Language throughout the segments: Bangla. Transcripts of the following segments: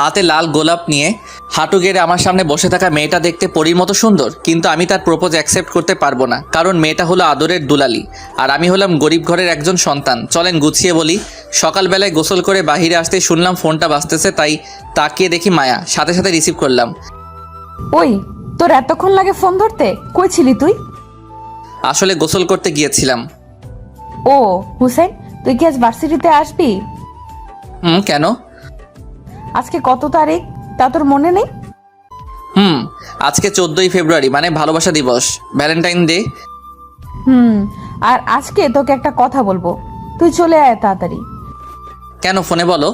হাতে লাল গোলাপ নিয়ে হাঁটু গেড়ে আমার সামনে বসে থাকা মেয়েটা দেখতে পরীর মতো সুন্দর, কিন্তু আমি তার প্রপোজ অ্যাকসেপ্ট করতে পারবো না, কারণ মেয়েটা হলো আদরের দুলালি আর আমি হলাম গরিব ঘরের একজন সন্তান। চলেন গুছিয়ে বলি। সকালবেলায় গোসল করে বাহিরে আসতেই শুনলাম ফোনটা বাজতেছে, তাই তাকিয়ে দেখি মায়া। সাথে সাথে রিসিভ করলাম। ওই, তোর এতক্ষণ লাগে ফোন ধরতে? কই ছিলি তুই? আসলে গোসল করতে গিয়েছিলাম। ও হুসেন, তুই কি আজ ভার্সিটিতে আসবি? কেন? আজকে কত তারিখ তা তোর মনে নেই? আজকে 14ই ফেব্রুয়ারি, মানে ভালোবাসা দিবস, ভ্যালেন্টাইন ডে। আর আজকে তোকে একটা কথা বলবো, তুই চলে আয় তাড়াতাড়ি। কেন, ফোনে বলো।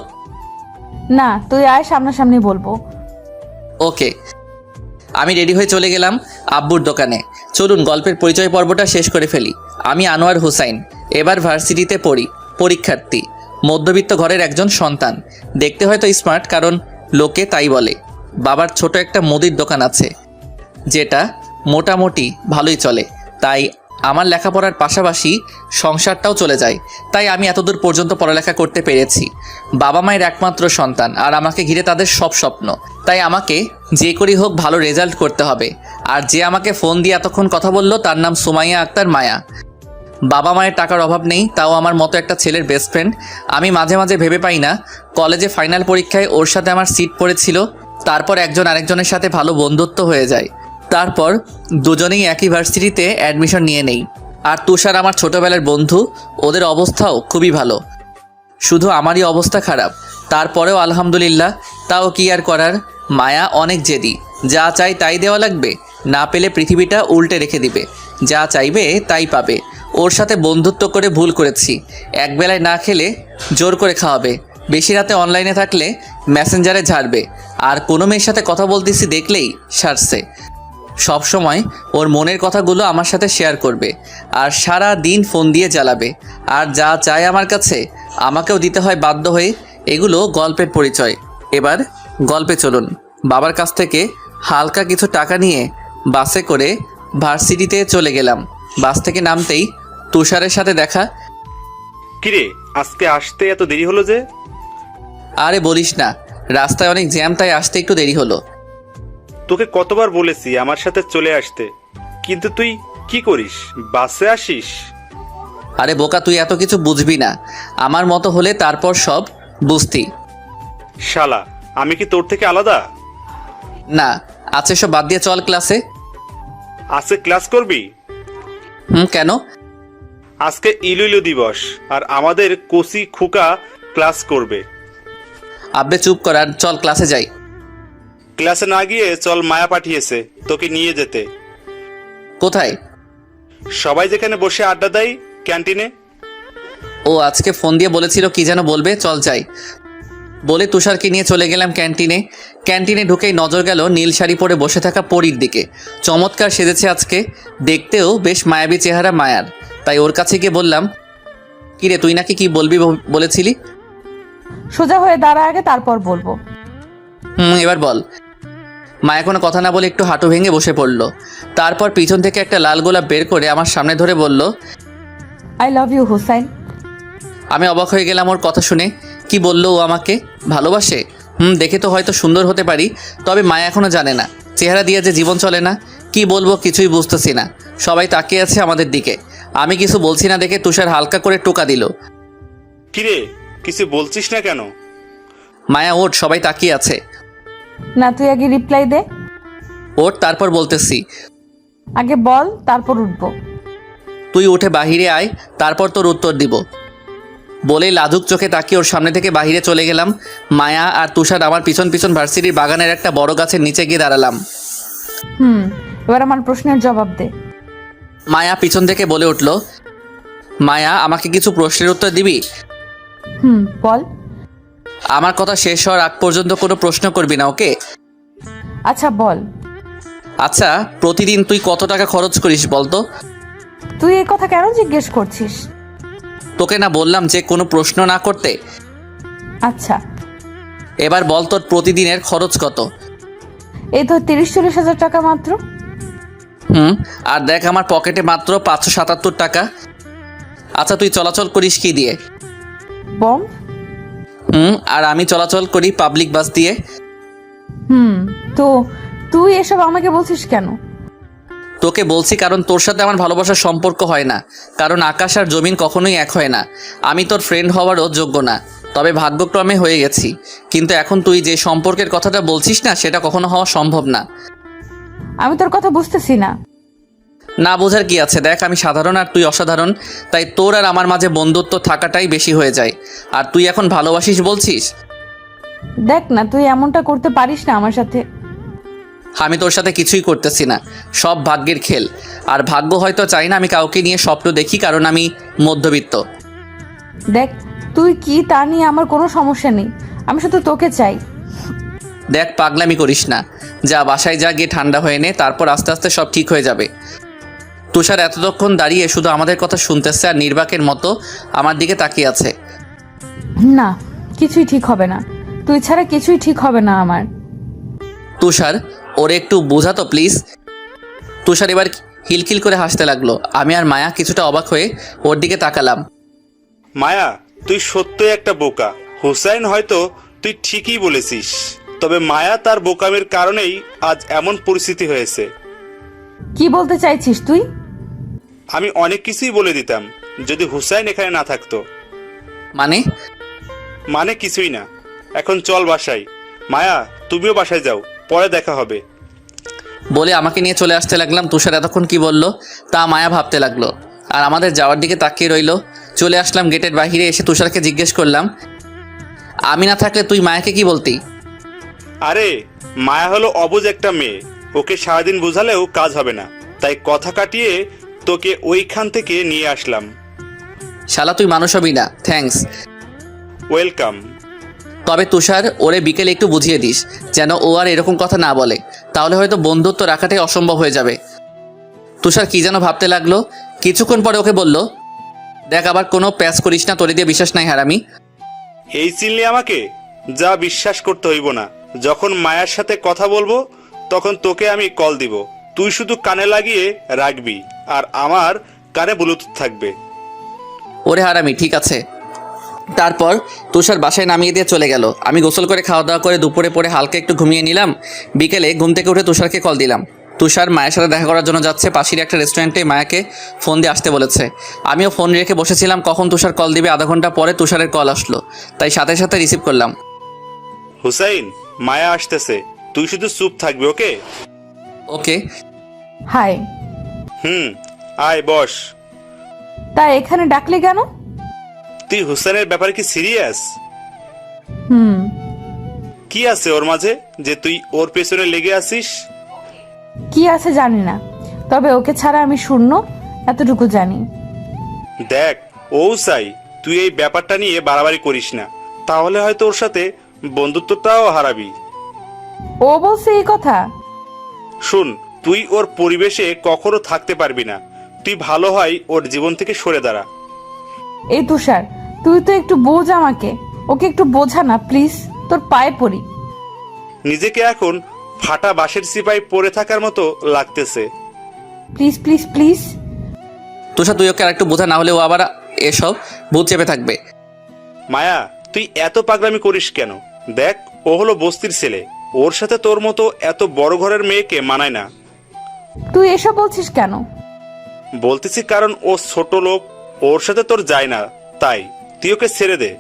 না, তুই আয়, সামনাসামনি বলবো। ওকে। আমি রেডি হয়ে চলে গেলাম আব্বুর দোকানে। চলুন গল্পের পরিচয় পর্বটা শেষ করে ফেলি। আমি আনোয়ার হুসাইন, এবার ভার্সিটিতে পড়ি, পরীক্ষার্থী, মধ্যবিত্ত ঘরের একজন সন্তান। দেখতে হয়তো স্মার্ট, কারণ লোকে তাই বলে। বাবার ছোট একটা মুদির দোকান আছে, যেটা মোটামুটি ভালোই চলে, তাই আমার লেখাপড়ার পাশাপাশি সংসারটাও চলে যায়। তাই আমি এতদূর পর্যন্ত পড়ালেখা করতে পেরেছি। বাবা মায়ের একমাত্র সন্তান, আর আমাকে ঘিরে তাদের সব স্বপ্ন। তাই আমাকে যে করেই হোক ভালো রেজাল্ট করতে হবে। আর যে আমাকে ফোন দিয়ে এতক্ষণ কথা বলল তার নাম সুমাইয়া আক্তার, মায়া। বাবা মায়ের টাকার অভাব নেই, তাও আমার মতো একটা ছেলের বেস্ট ফ্রেন্ড। আমি মাঝে মাঝে ভেবে পাই না, কলেজে ফাইনাল পরীক্ষায় ওর সাথে আমার সিট পড়েছিল, তারপর একজন আরেকজনের সাথে ভালো বন্ধুত্ব হয়ে যায়, তারপর দুজনেই একই ভার্সিটিতে অ্যাডমিশন নিয়ে নেই। আর তুষার আমার ছোটোবেলার বন্ধু, ওদের অবস্থাও খুবই ভালো, শুধু আমারই অবস্থা খারাপ। তারপরেও আলহামদুলিল্লাহ। তাও কি আর করার, মায়া অনেক জেদি, যা চাই তাই দেওয়া লাগবে, না পেলে পৃথিবীটা উল্টে রেখে দিবে, যা চাইবে তাই পাবে। ওর সাথে বন্ধুত্ব করে ভুল করেছি, একবেলায় না খেলে জোর করে খাওয়াবে, বেশি রাতে অনলাইনে থাকলে মেসেঞ্জারে ঝাড়বে, আর কোনো মেয়ের সাথে কথা বলতেছি দেখলেই সারছে। সব সময় ওর মনের কথাগুলো আমার সাথে শেয়ার করবে, আর সারা দিন ফোন দিয়ে জ্বালাবে, আর যা চায় আমার কাছে আমাকেও দিতে হয় বাধ্য হয়ে। এগুলো গল্পের পরিচয়। এবার গল্পে চলুন। বাবার কাছ থেকে হালকা কিছু টাকা নিয়ে বাসে করে ভার্সিটিতে চলে গেলাম। বাস থেকে নামতেই তুষারের সাথে দেখা। কিরে, আজকে আসতে এত দেরি হলো যে? আরে বলিস না, রাস্তায় অনেক জ্যাম, তাই আসতে একটু দেরি হলো। তোকে কতবার বলেছি আমার সাথে চলে আসতে, কিন্তু তুই কি করিস, বাসে আসিস? আরে বোকা, তুই এত কিছু বুঝবি না, আমার মতো হলে তারপর সব বুঝতি। শালা, আমি কি তোর থেকে আলাদা? না, আছে, সব বাদ দিয়ে চল ক্লাসে। আজকে ক্লাস করবি? কেন? আজকে ইলুইলু দিবস, আর আমাদের কোসি খুকা ক্লাস করবে। আব্বে চুপ কর, আর চল ক্লাসে যাই। ক্লাসে না গিয়ে চল, মায়া পাঠিয়েছে তোকে নিয়ে যেতে। কোথায়? সবাই যেখানে বসে আড্ডা দেয়, ক্যান্টিনে। ও আজকে ফোন দিয়ে বলেছিল কি যেন বলবে, চল যাই বলে তুষারকে নিয়ে চলে গেলাম ক্যান্টিনে। ক্যান্টিনে ঢুকেই নজর গেল নীল শাড়ি পরে বসে থাকা পরীর দিকে। চমৎকার সেজেছে আজকে, দেখতেও বেশ মায়াবী চেহারা মায়ার। তাই ওর কাছে গিয়ে বললাম, কিরে তুই নাকি কি বলবি বলেছিলি? সোজা হয়ে দাঁড়া আগে, তারপর বলবো। এবার বল। মায়া কোনো কথা না বলে একটু হাঁটু ভেঙে বসে পড়ল, তারপর পিছন থেকে একটা লাল গোলাপ বের করে আমার সামনে ধরে বলল, আই লাভ ইউ হুসাইন। আমি অবাক হয়ে গেলাম ওর কথা শুনে। কি বললো ও আমাকে ভালোবাসে? দেখে তো হয়তো সুন্দর হতে পারি, তবে মায়া এখনও জানে না চেহারা দিয়ে যে জীবন চলে না। কি বলবো কিছুই বুঝতেছি না। সবাই তাকিয়ে আছে আমাদের দিকে। আমি কিছু বলছি না দেখে তুষার হালকা করে টোকা দিল। কিরে, কিছু বলছিস না কেন? মায়া ওঠ, সবাই তাকিয়ে আছে। না, তুই আগে রিপ্লাই দে। ওঠ, তারপর বলতেছি। আগে বল, তারপর উঠবো। তুই উঠে বাহিরে আয়, তারপর তোর উত্তর দিব। বলেই লাজুক চোখে তাকিয়ে ওর সামনে থেকে বাহিরে চলে গেলাম। মায়া আর তুষার আমার পিছন পিছন ভার্সিটির বাগানের একটা বড় গাছের নিচে গিয়ে দাঁড়ালাম। এবার আমার প্রশ্নের জবাব দে। মায়া পিছন থেকে বলে উঠল, মায়া আমাকে কিছু প্রশ্নের উত্তর দিবি? বল। আমার কথা শেষ হওয়ার আগ পর্যন্ত কোনো প্রশ্ন করবি না, ওকে? আচ্ছা বল। আচ্ছা, প্রতিদিন তুই কত টাকা খরচ করিস বলতো? তুই এই কথা কেন জিজ্ঞেস করছিস? তোকে না বললাম যে কোনো প্রশ্ন না করতে? আচ্ছা, এবার বল তোর প্রতিদিনের খরচ কত? এই তো 30-40 হাজার টাকা মাত্র। আর দেখ আমার পকেটে মাত্র 577 টাকা। আচ্ছা তুই চলাচল করিস কি দিয়ে? বম। আর আমি চলাচল করি পাবলিক বাস দিয়ে। হুম, তো তুই এসব আমাকে বলছিস কেন? তোকে বলছি কারণ তোর সাথে আমার ভালোবাসার সম্পর্ক হয় না, কারণ আকাশ আর জমিন কখনোই এক হয় না। আমি তোর ফ্রেন্ড হওয়ারও যোগ্য না, তবে ভাগ্যক্রমে হয়ে গেছি। কিন্তু এখন তুই যে সম্পর্কের কথাটা বলছিস না, সেটা কখনো হওয়া সম্ভব না। আমি তোর কথা বুঝতেছি না। না বোঝার কি আছে, দেখ আমি সাধারণ আর তুই অসাধারণ, তাই তোর আর আমার মাঝে বন্ধুত্ব থাকাটাই বেশি হয়ে যায়। আর তুই এখন ভালোবাসিস বলছিস? দেখ না, তুই এমনটা করতে পারিস না আমার সাথে। আমি তোর সাথে কিছুই করতেছি না, সব ভাগ্যের খেল। আর ভাগ্য হয়তো চাই না আমি কাউকে নিয়ে স্বপ্ন দেখি, কারণ আমি মধ্যবিত্ত। দেখ, তুই কি তা নিয়ে আমার কোনো সমস্যা নেই, আমি শুধু তোকে চাই। দেখ পাগলামি করিস না, যা বাসায় যা, গিয়ে ঠান্ডা হয়ে নে, তারপর আস্তে আস্তে সব ঠিক হয়ে যাবে। তুষার এতক্ষণ দাঁড়িয়ে শুধু আমাদের কথা শুনতেছে আর নির্বাকের মতো আমার দিকে তাকিয়ে আছে। না, কিছুই ঠিক হবে না, তুই ছাড়া কিছুই ঠিক হবে না আমার। তুষার, ওরে একটু বোঝা তো প্লিজ। তুষার এবার হিলকিল করে হাসতে লাগলো। আমি আর মায়া কিছুটা অবাক হয়ে ওর দিকে তাকালাম। মায়া, তুই সত্যই একটা বোকা। হুসাইন হয়তো তুই ঠিকই বলেছিস, তবে মায়া তার বোকামের কারণেই আজ এমন পরিস্থিতি হয়েছে। কি বলতে চাইছিস তুই? আমি অনেক কিছুই বলে দিতাম যদি হুসাইন এখানে না থাকতো। মানে কিছুই না, এখন চল বাসায়। মায়া, তুমিও বাসায় যাও, পরে দেখা হবে। বলে আমাকে নিয়ে চলে আসতে লাগলাম। তুষার এতক্ষণ কি বলল তা মায়া ভাবতে লাগলো, আর আমাদের যাওয়ার দিকে তাকিয়ে রইল। চলে আসলাম গেটের বাইরে, এসে তুষারকে জিজ্ঞেস করলাম, আমি না থাকলে তুই মায়াকে কি বলতি? আরে, মায়া হলো অবুঝ একটা মেয়ে, ওকে সারাদিন বোঝালেও কাজ হবে না, তাই কথা কাটিয়ে তোকে ওইখান থেকে নিয়ে আসলাম। শালা তুই মানুষ হবি না, থ্যাঙ্কস। ওয়েলকাম। তবে তুষার, ওরে বিকেলে একটু বুঝিয়ে দিস যেন ও আর এরকম কথা না বলে, তাহলে হয়তো বন্ধুত্ব রাখাটাই অসম্ভব হয়ে যাবে। তুষার কি যেন ভাবতে লাগলো। কিছুক্ষণ পরে ওকে বলল, দেখ আবার কোনো প্যাচ করিস না, তোরে দিয়ে বিশ্বাস নাই হারামি। এই চিনলি আমাকে? যা, বিশ্বাস করতে হইব না। যখন মায়ার সাথে কথা বলবো তখন তোকে আমি কল দিব, তুই শুধু কানে লাগিয়ে রাখবি, আর আমার কানে ব্লুটুথ থাকবে। ওরে হারামি, ঠিক আছে। তারপর তুষার বাসায় নামিয়ে দিয়ে চলে গেল। আমি গোসল করে খাওয়া দাওয়া করে দুপুরে পরে হালকা একটু ঘুমিয়ে নিলাম। বিকেলে ঘুম থেকে উঠে তুষারকে কল দিলাম। তুষার মায়ের সাথে দেখা করার জন্য যাচ্ছে। পাশের একটা রেস্টুরেন্টে মায়াকে ফোন দিয়ে আসতে বলেছে। আমিও ফোন রেখে বসেছিলাম কখন তুষার কল দিবে। আধা ঘন্টা পরে তুষারের কল আসলো, তাই সাথে সাথে রিসিভ করলাম। হুসাইন, মায়া আসতেছে, তুই শুধু চুপ থাকবি, ওকে? ওকে। হাই। আয় বস। তা এখানে ডাকলি কেন? তুই হুসাইনের ব্যাপারে কি সিরিয়াস? হুম। কি আছে ওর মাঝে যে তুই ওর পেছনে লেগে আছিস? কি আছে জানি না, তবে ওকে ছাড়া আমি শূন্য, এতটুকু জানি। দেখ, ও চাই তুই এই ব্যাপারটা নিয়ে বাড়াবাড়ি করিস না, তাহলে হয়তো ওর সাথে বন্ধুত্বটাও হারাবি। ও বলছে এই কথা? শুন, তুই ওর পরিবেশে কখনো থাকতে পারবি না, তুই ভালো হয় ওর জীবন থেকে সরে দাঁড়া। এই তুষার, তুই তো একটু বোঝ আমাকে, ওকে একটু বোঝা না প্লিজ, তোর পায়ে পড়ি। নিজেকে এখন ফাটা বাঁশের সিপাই পড়ে থাকার মতো লাগতেছে। Please please please. তুষার, তুই ওকে আর একটু বোঝা, না হলে ও আবার এসব ভূত চেপে থাকবে। মায়া, তুই এত পাগলামি করিস কেন? দেখ, ও হলো বস্তির ছেলে, ওর সাথে তোর মতো এত বড় ঘরের মেয়েকে মানায় না। তুই এসব বলছিস কেন? বলতেছি কারণ ও ছোট লোক, ওর সাথে তোর যায় না, তাই তুই ওকে ছেড়ে দে।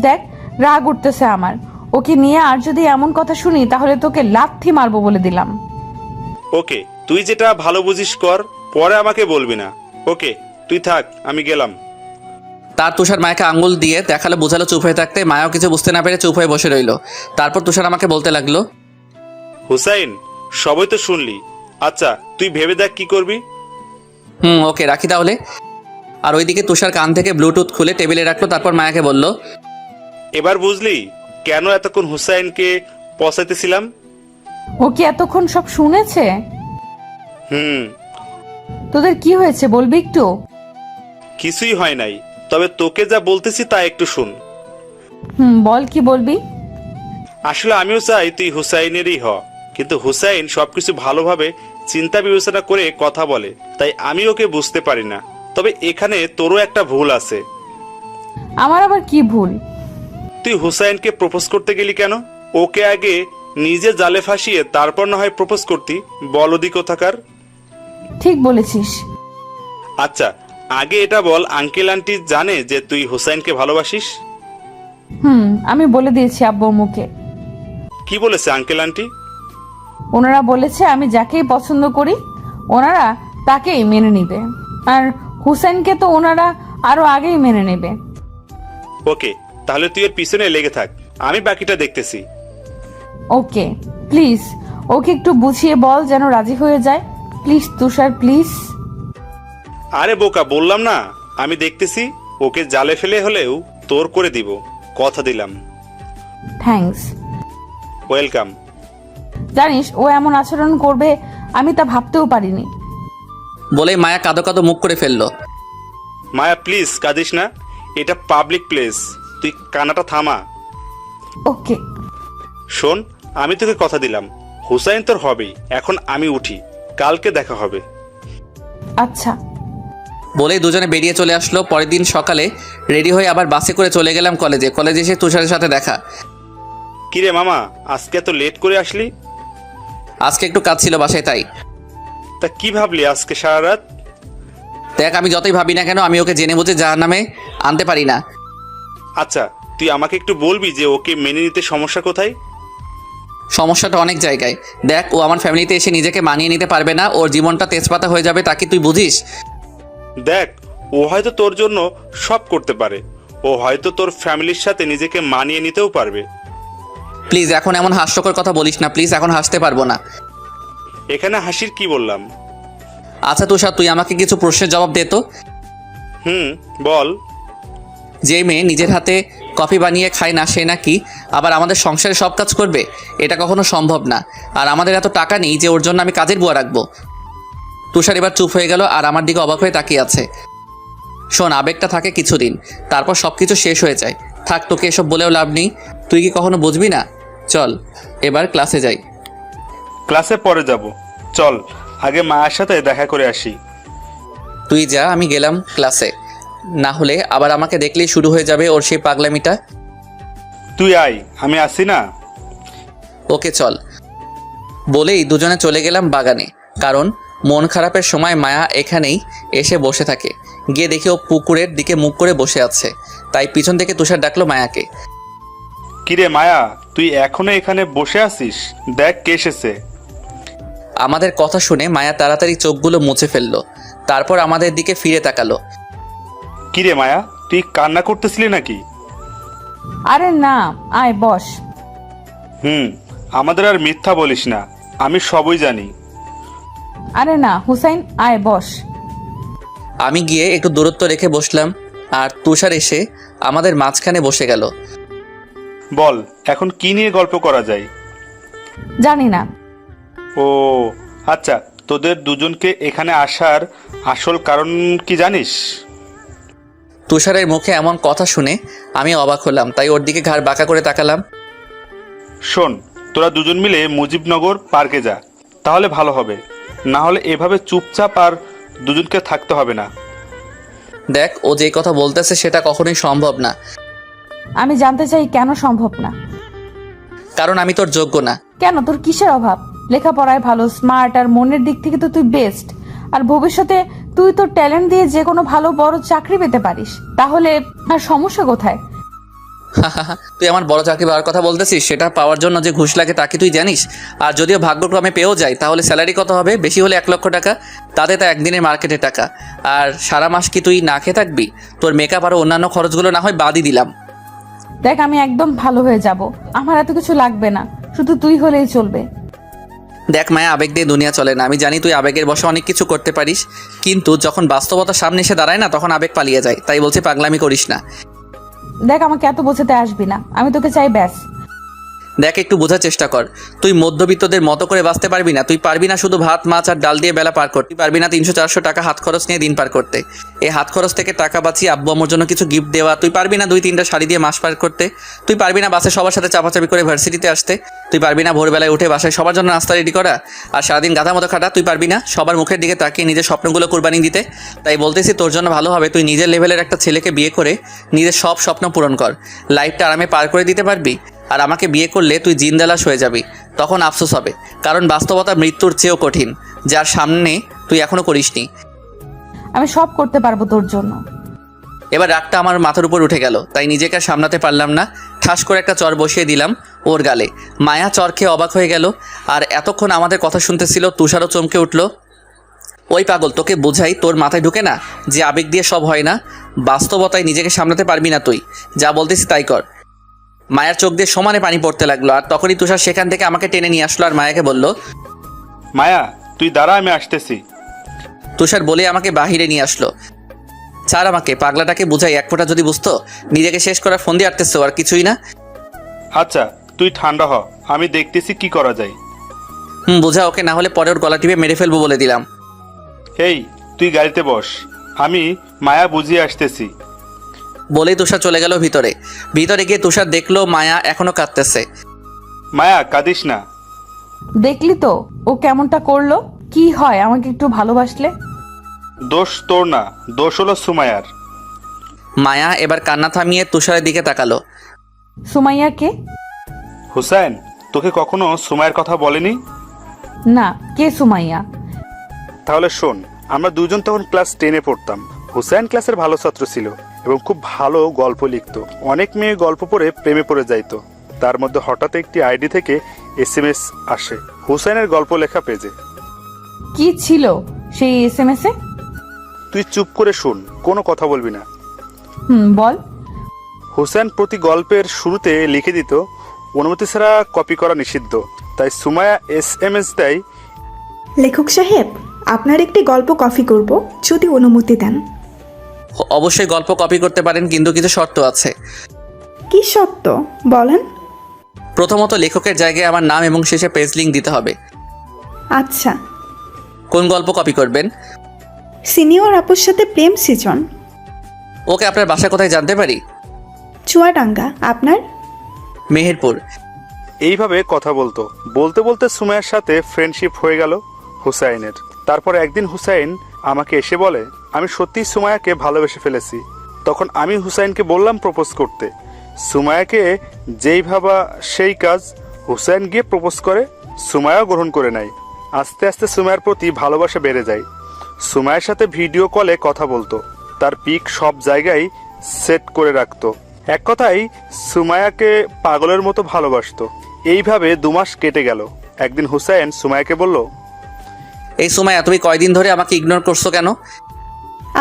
দেখ, রাগ উঠতেছে আমার, ওকে নিয়ে আর যদি এমন কথা শুনি তাহলে তোকে লাথি মারবো বলে দিলাম। ওকে, তুই যেটা ভালো বুঝিস কর, পরে আমাকে বলবি না। ওকে, তুই থাক, আমি গেলাম। তার তুষার মায়াকে আঙ্গুল দিয়ে দেখালো, বোঝালো চুপ হয়ে থাকতে। মায়াও কিছু বুঝতে না পেরে চুপ হয়ে বসে রইল। তারপর তুষার আমাকে বলতে লাগলো, হুসাইন, সবই তো শুনলি, আচ্ছা তুই ভেবে দেখ কি করবি। ওকে, রাখি তাহলে। আর ওইদিকে তুষার কান থেকে ব্লুটুথ খুলে টেবিলে রাখলো। তারপর মায়াকে বলল, এবার বুঝলি কেন এতক্ষণ হুসাইনকে পচাইতেছিলাম? ও কি এতক্ষণ সব শুনেছে? হুম। তোদের কি হয়েছে বলবি একটু? কিছুই হয় নাই, তবে তোকে যা বলতেছি তা একটু শুন। বল, কি বলবি? আসলে আমিও চাই তুই হুসাইনেরই হ, কিন্তু হুসাইন সবকিছু ভালোভাবে চিন্তা বিবেচনা করে কথা বলে, তাই আমি ওকে বুঝতে পারি না। তবে এখানে তোরও একটা ভুল আছে। আমার আবার কি ভুল? তুই হুসাইনকে প্রপোজ করতে গেলি কেন? ওকে আগে নিজে জালে ফাঁসিয়ে তারপর না হয় প্রপোজ করতি, বলদি কোথাকার। ঠিক বলেছিস। আচ্ছা, আগে এটা বল, আঙ্কেল আন্টি জানে যে তুই হুসাইনকে ভালোবাসিস? আমি বলে দিয়েছি আব্বুর মুখে। কি বলেছে আঙ্কেল আন্টি? ওনারা বলেছে আমি যাকেই পছন্দ করি ওনারা তাকেই মেনে নিবে, আর হুসেনকে তো ওনারা আরো আগেই মেনে নেবে। ওকে, তাহলে তুই এর পিছনে লেগে থাক, আমি বাকিটা দেখতেছি। ওকে প্লিজ, ওকে একটু বুঝিয়ে বল যেন রাজি হয়ে যায়, প্লিজ তুষার প্লিজ। আরে বোকা, বললাম না আমি দেখতেছি। ওকে জালে ফেলে হলেও তোর করে দিব, কথা দিলাম। থ্যাঙ্কস। ওয়েলকাম। জানিস ও এমন আচরণ করবে আমি তা ভাবতেও পারিনি। বলেই মায়া কাঁদো কাঁদো মুখ করে ফেললো। মায়া প্লিজ কাঁদিস না, এটা পাবলিক প্লেস, তুই কানাটা থামা। ওকে। শোন, আমি তোকে কথা দিলাম, হুসাইন তোর হবেই। এখন আমি উঠি, কালকে দেখা হবে। আচ্ছা। বলেই দুজনে বেরিয়ে চলে আসলো। পরের দিন সকালে রেডি হয়ে আবার বাসে করে চলে গেলাম কলেজে। কলেজে এসে তুষারের সাথে দেখা। কিরে মামা, আজকে এত লেট করে আসলি? আজকে একটু কাজ ছিল বাসায়, তাই। তা কি ভাবলি আজকে সারা রাত? দেখ, আমি যতই ভাবি না কেন আমি ওকে জেনে বুঝে জাহান্নামে আনতে পারি না। আচ্ছা, তুই আমাকে একটু বলবি যে ওকে মেনে নিতে সমস্যা কোথায়? সমস্যাটা অনেক জায়গায়। দেখ, ও আমার ফ্যামিলিতে এসে নিজেকে মানিয়ে নিতে পারবে না, ওর জীবনটা তেজপাতা হয়ে যাবে, তাকে তুই বুঝিস? দেখ, ও হয়তো তোর জন্য সব করতে পারে, ও হয়তো তোর ফ্যামিলির সাথে নিজেকে মানিয়ে নিতেও পারবে। প্লিজ এখন এমন হাস্যকর কথা বলিস না, প্লিজ এখন হাসতে পারবো না। এখানে হাসির কি বললাম? আচ্ছা তুষার, তুই আমাকে কিছু প্রশ্নের জবাব দে তো। বল। যে মেয়ে নিজের হাতে কফি বানিয়ে খায় না সে নাকি আবার আমাদের সংসারে সব কাজ করবে? এটা কখনো সম্ভব না। আর আমাদের এত টাকা নেই যে ওর জন্য আমি কাজের বুয়া রাখবো। তুষার এবার চুপ হয়ে গেল আর আমার দিকে অবাক হয়ে তাকিয়ে আছে। শোন, আবেগটা থাকে কিছুদিন, তারপর সব কিছু শেষ হয়ে যায়। থাক, তোকে এসব বলেও লাভ নেই, তুই কি কখনো বুঝবি না? চল এবার ক্লাসে যাই। ক্লাসে পরে যাব, চল আগে মায়ের সাথে দেখা করে আসি। তুই যা, আমি গেলাম ক্লাসে। না হলে আবার আমাকে দেখলেই শুরু হয়ে যাবে ওর সেই পাগলামিটা। তুই আয়, আমি আসি না। ওকে চল। বলেই দুজনে চলে গেলাম বাগানে, কারণ মন খারাপের সময় মায়া এখানেই এসে বসে থাকে। গিয়ে দেখি ও পুকুরের দিকে মুখ করে বসে আছে, তাই পিছন থেকে তুষার ডাকলো মায়াকে। কিরে মায়া, তুই এখনো এখানে বসে আছিস? দেখ কে এসেছে। আমাদের কথা শুনে মায়া তাড়াতাড়ি চোখগুলো মুছে ফেললো, তারপর আমাদের দিকে ফিরে তাকালো। কিরে মায়া, তুই কান্না করতেছিলি নাকি? আরে না, আয় বস। আমাদের আর মিথ্যা বলিস না, আমি সবই জানি। আরে না হুসাইন, আয় বস। আমি গিয়ে একটু দূরত্ব রেখে বসলাম, আর তুষার এসে আমাদের মাঝখানে বসে গেল। বল, এখন কি নিয়ে গল্প করা যায়? জানি না। ও আচ্ছা, তোদের দুজনকে এখানে আসার আসল কারণ কি জানিস? তুষারের মুখে এমন কথা শুনে আমি অবাক হলাম, তাই ওর দিকে ঘাড় বাঁকা করে তাকালাম। শোন, তোরা দুজন মিলে মুজিবনগর পার্কে যা, তাহলে ভালো হবে। না হলে এভাবে চুপচাপ আর দুজনকে থাকতে হবে না। দেখ, ও যে কথা বলতেছে সেটা কখনোই সম্ভব না। আমি জানতে চাই কেন সম্ভব না? কারণ আমি তোর যোগ্য না। কেন, তোর কিসের অভাব? লেখাপড়ায় ভালো, স্মার্ট, আর মনের দিক থেকে তো তুই বেস্ট। আর ভবিষ্যতে তুই তোর ট্যালেন্ট দিয়ে যে কোনো ভালো বড় চাকরি পেতে পারিস, তাহলে আর সমস্যা কোথায়? তুই আমার বড় চাকরি পাওয়ার কথা বলতেছিস? সেটা পাওয়ার জন্য যে ঘুষ লাগে তা কি তুই জানিস? আর যদিও ভাগ্যক্রমে পেয়েও যায় তাহলে স্যালারি কত হবে? বেশি হলে 1 লক্ষ টাকা, তাতে তা একদিনের মার্কেটের টাকা। আর সারা মাস কি তুই না খেয়ে থাকবি? তোর মেকআপ আর অন্যান্য খরচগুলো না হয় বাদই দিলাম। দেখ, আমি একদম ভালো হয়ে যাব, আমার এত কিছু লাগবে না, শুধু তুই হলেই চলবে। দেখ মায়া, আবেগ দিয়ে দুনিয়া চলে না। আমি জানি তুই আবেগের বশে অনেক কিছু করতে পারিস, কিন্তু যখন বাস্তবতার সামনে এসে দাঁড়ায় না তখন আবেগ পালিয়ে যায়। তাই বলছি, পাগলামি করিস না। দেখ, আমাকে এত বোঝাতে আসবি না, আমি তোকে চাই ব্যাস। দেখ, একটু বোঝার চেষ্টা কর। তুই মধ্যবিত্তদের মতো করে বাঁচতে পারবি না। তুই পারবি না শুধু ভাত মাছ আর ডাল দিয়ে বেলা পার করতে। তুই পারবি না 300-400 টাকা হাত খরচ নিয়ে দিন পার করতে। এই হাত খরচ থেকে টাকা বাঁচিয়ে আব্বু আম্মুর জন্য কিছু গিফট দেওয়া। তুই পারবি না 2-3টা শাড়ি দিয়ে মাস পার করতে। তুই পারবি না বাসে সবার সাথে চাপাচাপি করে ভার্সিটিতে আসতে। তুই পারবি না ভোরবেলায় উঠে বাসায় সবার জন্য নাস্তা রেডি করা আর সারাদিন গাধা মতো খাটা। তুই পারবি না সবার মুখের দিকে তাকিয়ে নিজের স্বপ্নগুলো কুরবানি দিতে। তাই বলতেছি, তোর জন্য ভালো হবে তুই নিজের লেভেলের একটা ছেলেকে বিয়ে করে নিজের সব স্বপ্ন পূরণ কর। লাইফটা আরামে পার করে দিতে পারবি। আর আমাকে বিয়ে করলে তুই জিন্দালাশ হয়ে যাবি। তখন আফসোস হবে, কারণ বাস্তবতা মৃত্যুর চেয়েও কঠিন, যার সামনে তুই এখনো করিসনি। আমি সব করতে পারবো তোর জন্য। এবার রাগটা আমার মাথার উপর উঠে গেল, তাই নিজেকে আর সামলাতে পারলাম না। ঠাস করে একটা চর বসিয়ে দিলাম ওর গালে। মায়া চর খেয়ে অবাক হয়ে গেল। আর এতক্ষণ আমাদের কথা শুনতেছিল। তুষারও চমকে উঠল। ওই পাগল, তোকে বোঝাই, তোর মাথায় ঢুকে না যে আবেগ দিয়ে সব হয় না। বাস্তবতায় নিজেকে সামলাতে পারবি না তুই। যা বলতেছি তাই কর। মায়ার চোখ দিয়ে সমানে পানি পড়তে লাগলো। আর তখনই তুষার সেখান থেকে আমাকে টেনে নিয়ে আসলো আর মায়াকে বলল, মায়া তুই দাঁড়া, আমি আসতেছি। তুষার বলে আমাকে বাহিরে নিয়ে আসলো। ছাড় আমাকে, পাগলাটাকে বুঝাই, এক ফোঁটা যদি বুঝতো। নিজেকে শেষ করার ফোন দিয়ে আটতেছো, আর কিছুই না। আচ্ছা তুই ঠান্ডা হ, আমি দেখতেছি কি করা যায়। বোঝা ওকে, না হলে পরে ওর গলা টিপে মেরে ফেলবো বলে দিলাম। এই তুই গাড়িতে বস, আমি মায়া বুঝিয়ে আসতেছি। বলেই তুষার চলে গেল ভিতরে। ভিতরে গিয়ে তুষার দেখলো মায়া এখনো কাঁদতেছে। মায়া কাঁদিস না। দেখলি তো ও কেমনটা করলো। কি হয় আমাকে একটু ভালোবাসলে? দোষ তোর না, দোষ হলো সুমায়ার। মায়া এবার কান্না থামিয়ে তুষারের দিকে তাকালো। সুমাইয়া কে? হুসাইন তোকে কখনো সুমায়ের কথা বলেনি? না, কে সুমাইয়া? তাহলে শোন, আমরা দুজন তখন ক্লাস 10-এ পড়তাম। হুসাইন ক্লাসের ভালো ছাত্র ছিল এবং খুব ভালো গল্প লিখতো। অনেক মেয়ে গল্প পড়ে প্রেমে পড়ে যাইতো। তার মধ্যে হঠাৎ একটি আইডি থেকে SMS আসে হুসাইনের গল্প লেখা পেজে। কি ছিল সেই SMS এ? তুই চুপ করে শুন, কোনো কথা বলবি না। বল। হুসাইন প্রতি গল্পের শুরুতে লিখে দিত, অনুমতি ছাড়া কপি করা নিষিদ্ধ। তাই সুমায়া SMS দেয়, লেখক সাহেব, আপনার একটি গল্প কপি করব, যদি অনুমতি দেন। অবশ্যই গল্প কপি করতে পারেন, কিন্তু কিছু শর্ত আছে। কি শর্ত বলেন? প্রথমত, লেখকের জায়গায় আমার নাম এবং শেষে পেজ লিঙ্ক দিতে হবে। আচ্ছা। কোন গল্প কপি করবেন? সিনিয়র আপুর সাথে প্রেম সিজন। ওকে, আপনার বাসা কোথায় জানতে পারি? চুয়াডাঙ্গা। আপনার? মেহেরপুর। এইভাবে কথা বলতো। বলতে বলতে সুমায়ার সাথে ফ্রেন্ডশিপ হয়ে গেল হুসাইনের। তারপর একদিন হুসাইন আমাকে এসে বলে, আমি সত্যিই সুমায়াকে ভালোবেসে ফেলেছি। তখন আমি হুসাইনকে বললাম প্রপোজ করতে। সুমায়াকে যেই ভাবা সেই কাজ, হুসাইন গিয়ে প্রপোজ করে। সুমায়াও গ্রহণ করে নেয়। আস্তে আস্তে সুমায়ার প্রতি ভালোবাসা বেড়ে যায়। সুমায়ার সাথে ভিডিও কলে কথা বলতো। তার পিক সব জায়গায় সেট করে রাখতো। এক কথায় সুমায়াকে পাগলের মতো ভালোবাসতো। এইভাবে 2 মাস কেটে গেল। একদিন হুসাইন সুমায়াকে বলল, এই সুমাইয়া, তুমি কয়দিন ধরে আমাকে ইগনোর করছো কেন?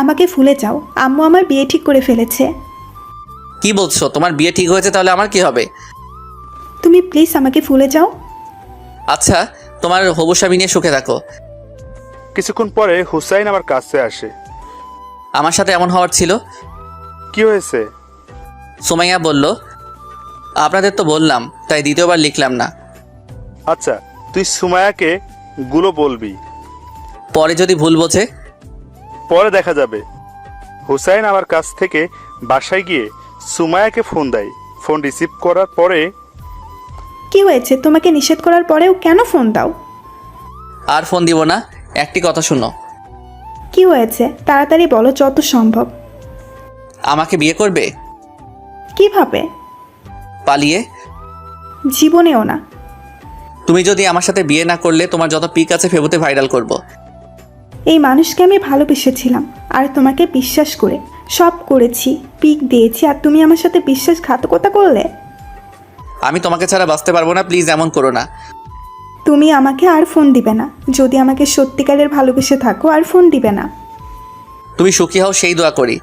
আমাকে ভুলে যাও, আম্মু আমার বিয়ে ঠিক করে ফেলেছে। কি বলছো? তোমার বিয়ে ঠিক হয়েছে, তাহলে আমার কি হবে? তুমি প্লিজ আমাকে ভুলে যাও। আচ্ছা, তোমার হবু স্বামী নিয়ে সুখে থাকো। কিছুক্ষণ পরে হুসাইন আমার কাছে আসে। আমার সাথে এমন হওয়ার ছিল? কি হয়েছে? সুমাইয়া বলল, আপনাদের তো বললাম, তাই দ্বিতীয়বার লিখলাম না। আচ্ছা, তুই সুমায়াকে গুলো বলবি, পরে যদি ভুল বোঝে? পরে দেখা যাবে। হুসাইন আমার কাছ থেকে বাসায় গিয়ে সুমায়াকে ফোন দেয়। ফোন রিসিভ করার পরে, কি হয়েছে? তোমাকে নিষেধ করার পরেও কেন ফোন দাও? আর ফোন দিব না, একটি কথা শুনো। কি হয়েছে তাড়াতাড়ি বলো, যত সম্ভব। আমাকে বিয়ে করবে? কিভাবে? পালিয়ে? জীবনেও না। তুমি যদি আমার সাথে বিয়ে না করলে, তোমার যত পিক আছে ফেবুতে ভাইরাল করব। এই মানুষকে আমি ভালোবেসেছিলাম আর তোমাকে বিশ্বাস করে সব করেছি, পিক দিয়েছি, আর তুমি আমার সাথে বিশ্বাসঘাতকতা করলে। আমি তোমাকে ছাড়া বাঁচতে পারবো না, প্লিজ এমন করো না। তুমি আমাকে আর ফোন দিবে না। যদি আমাকে সত্যিকারের ভালোবেসে থাকো, আর ফোন দিবে না। তুমি সুখী হও সেই দোয়া করি।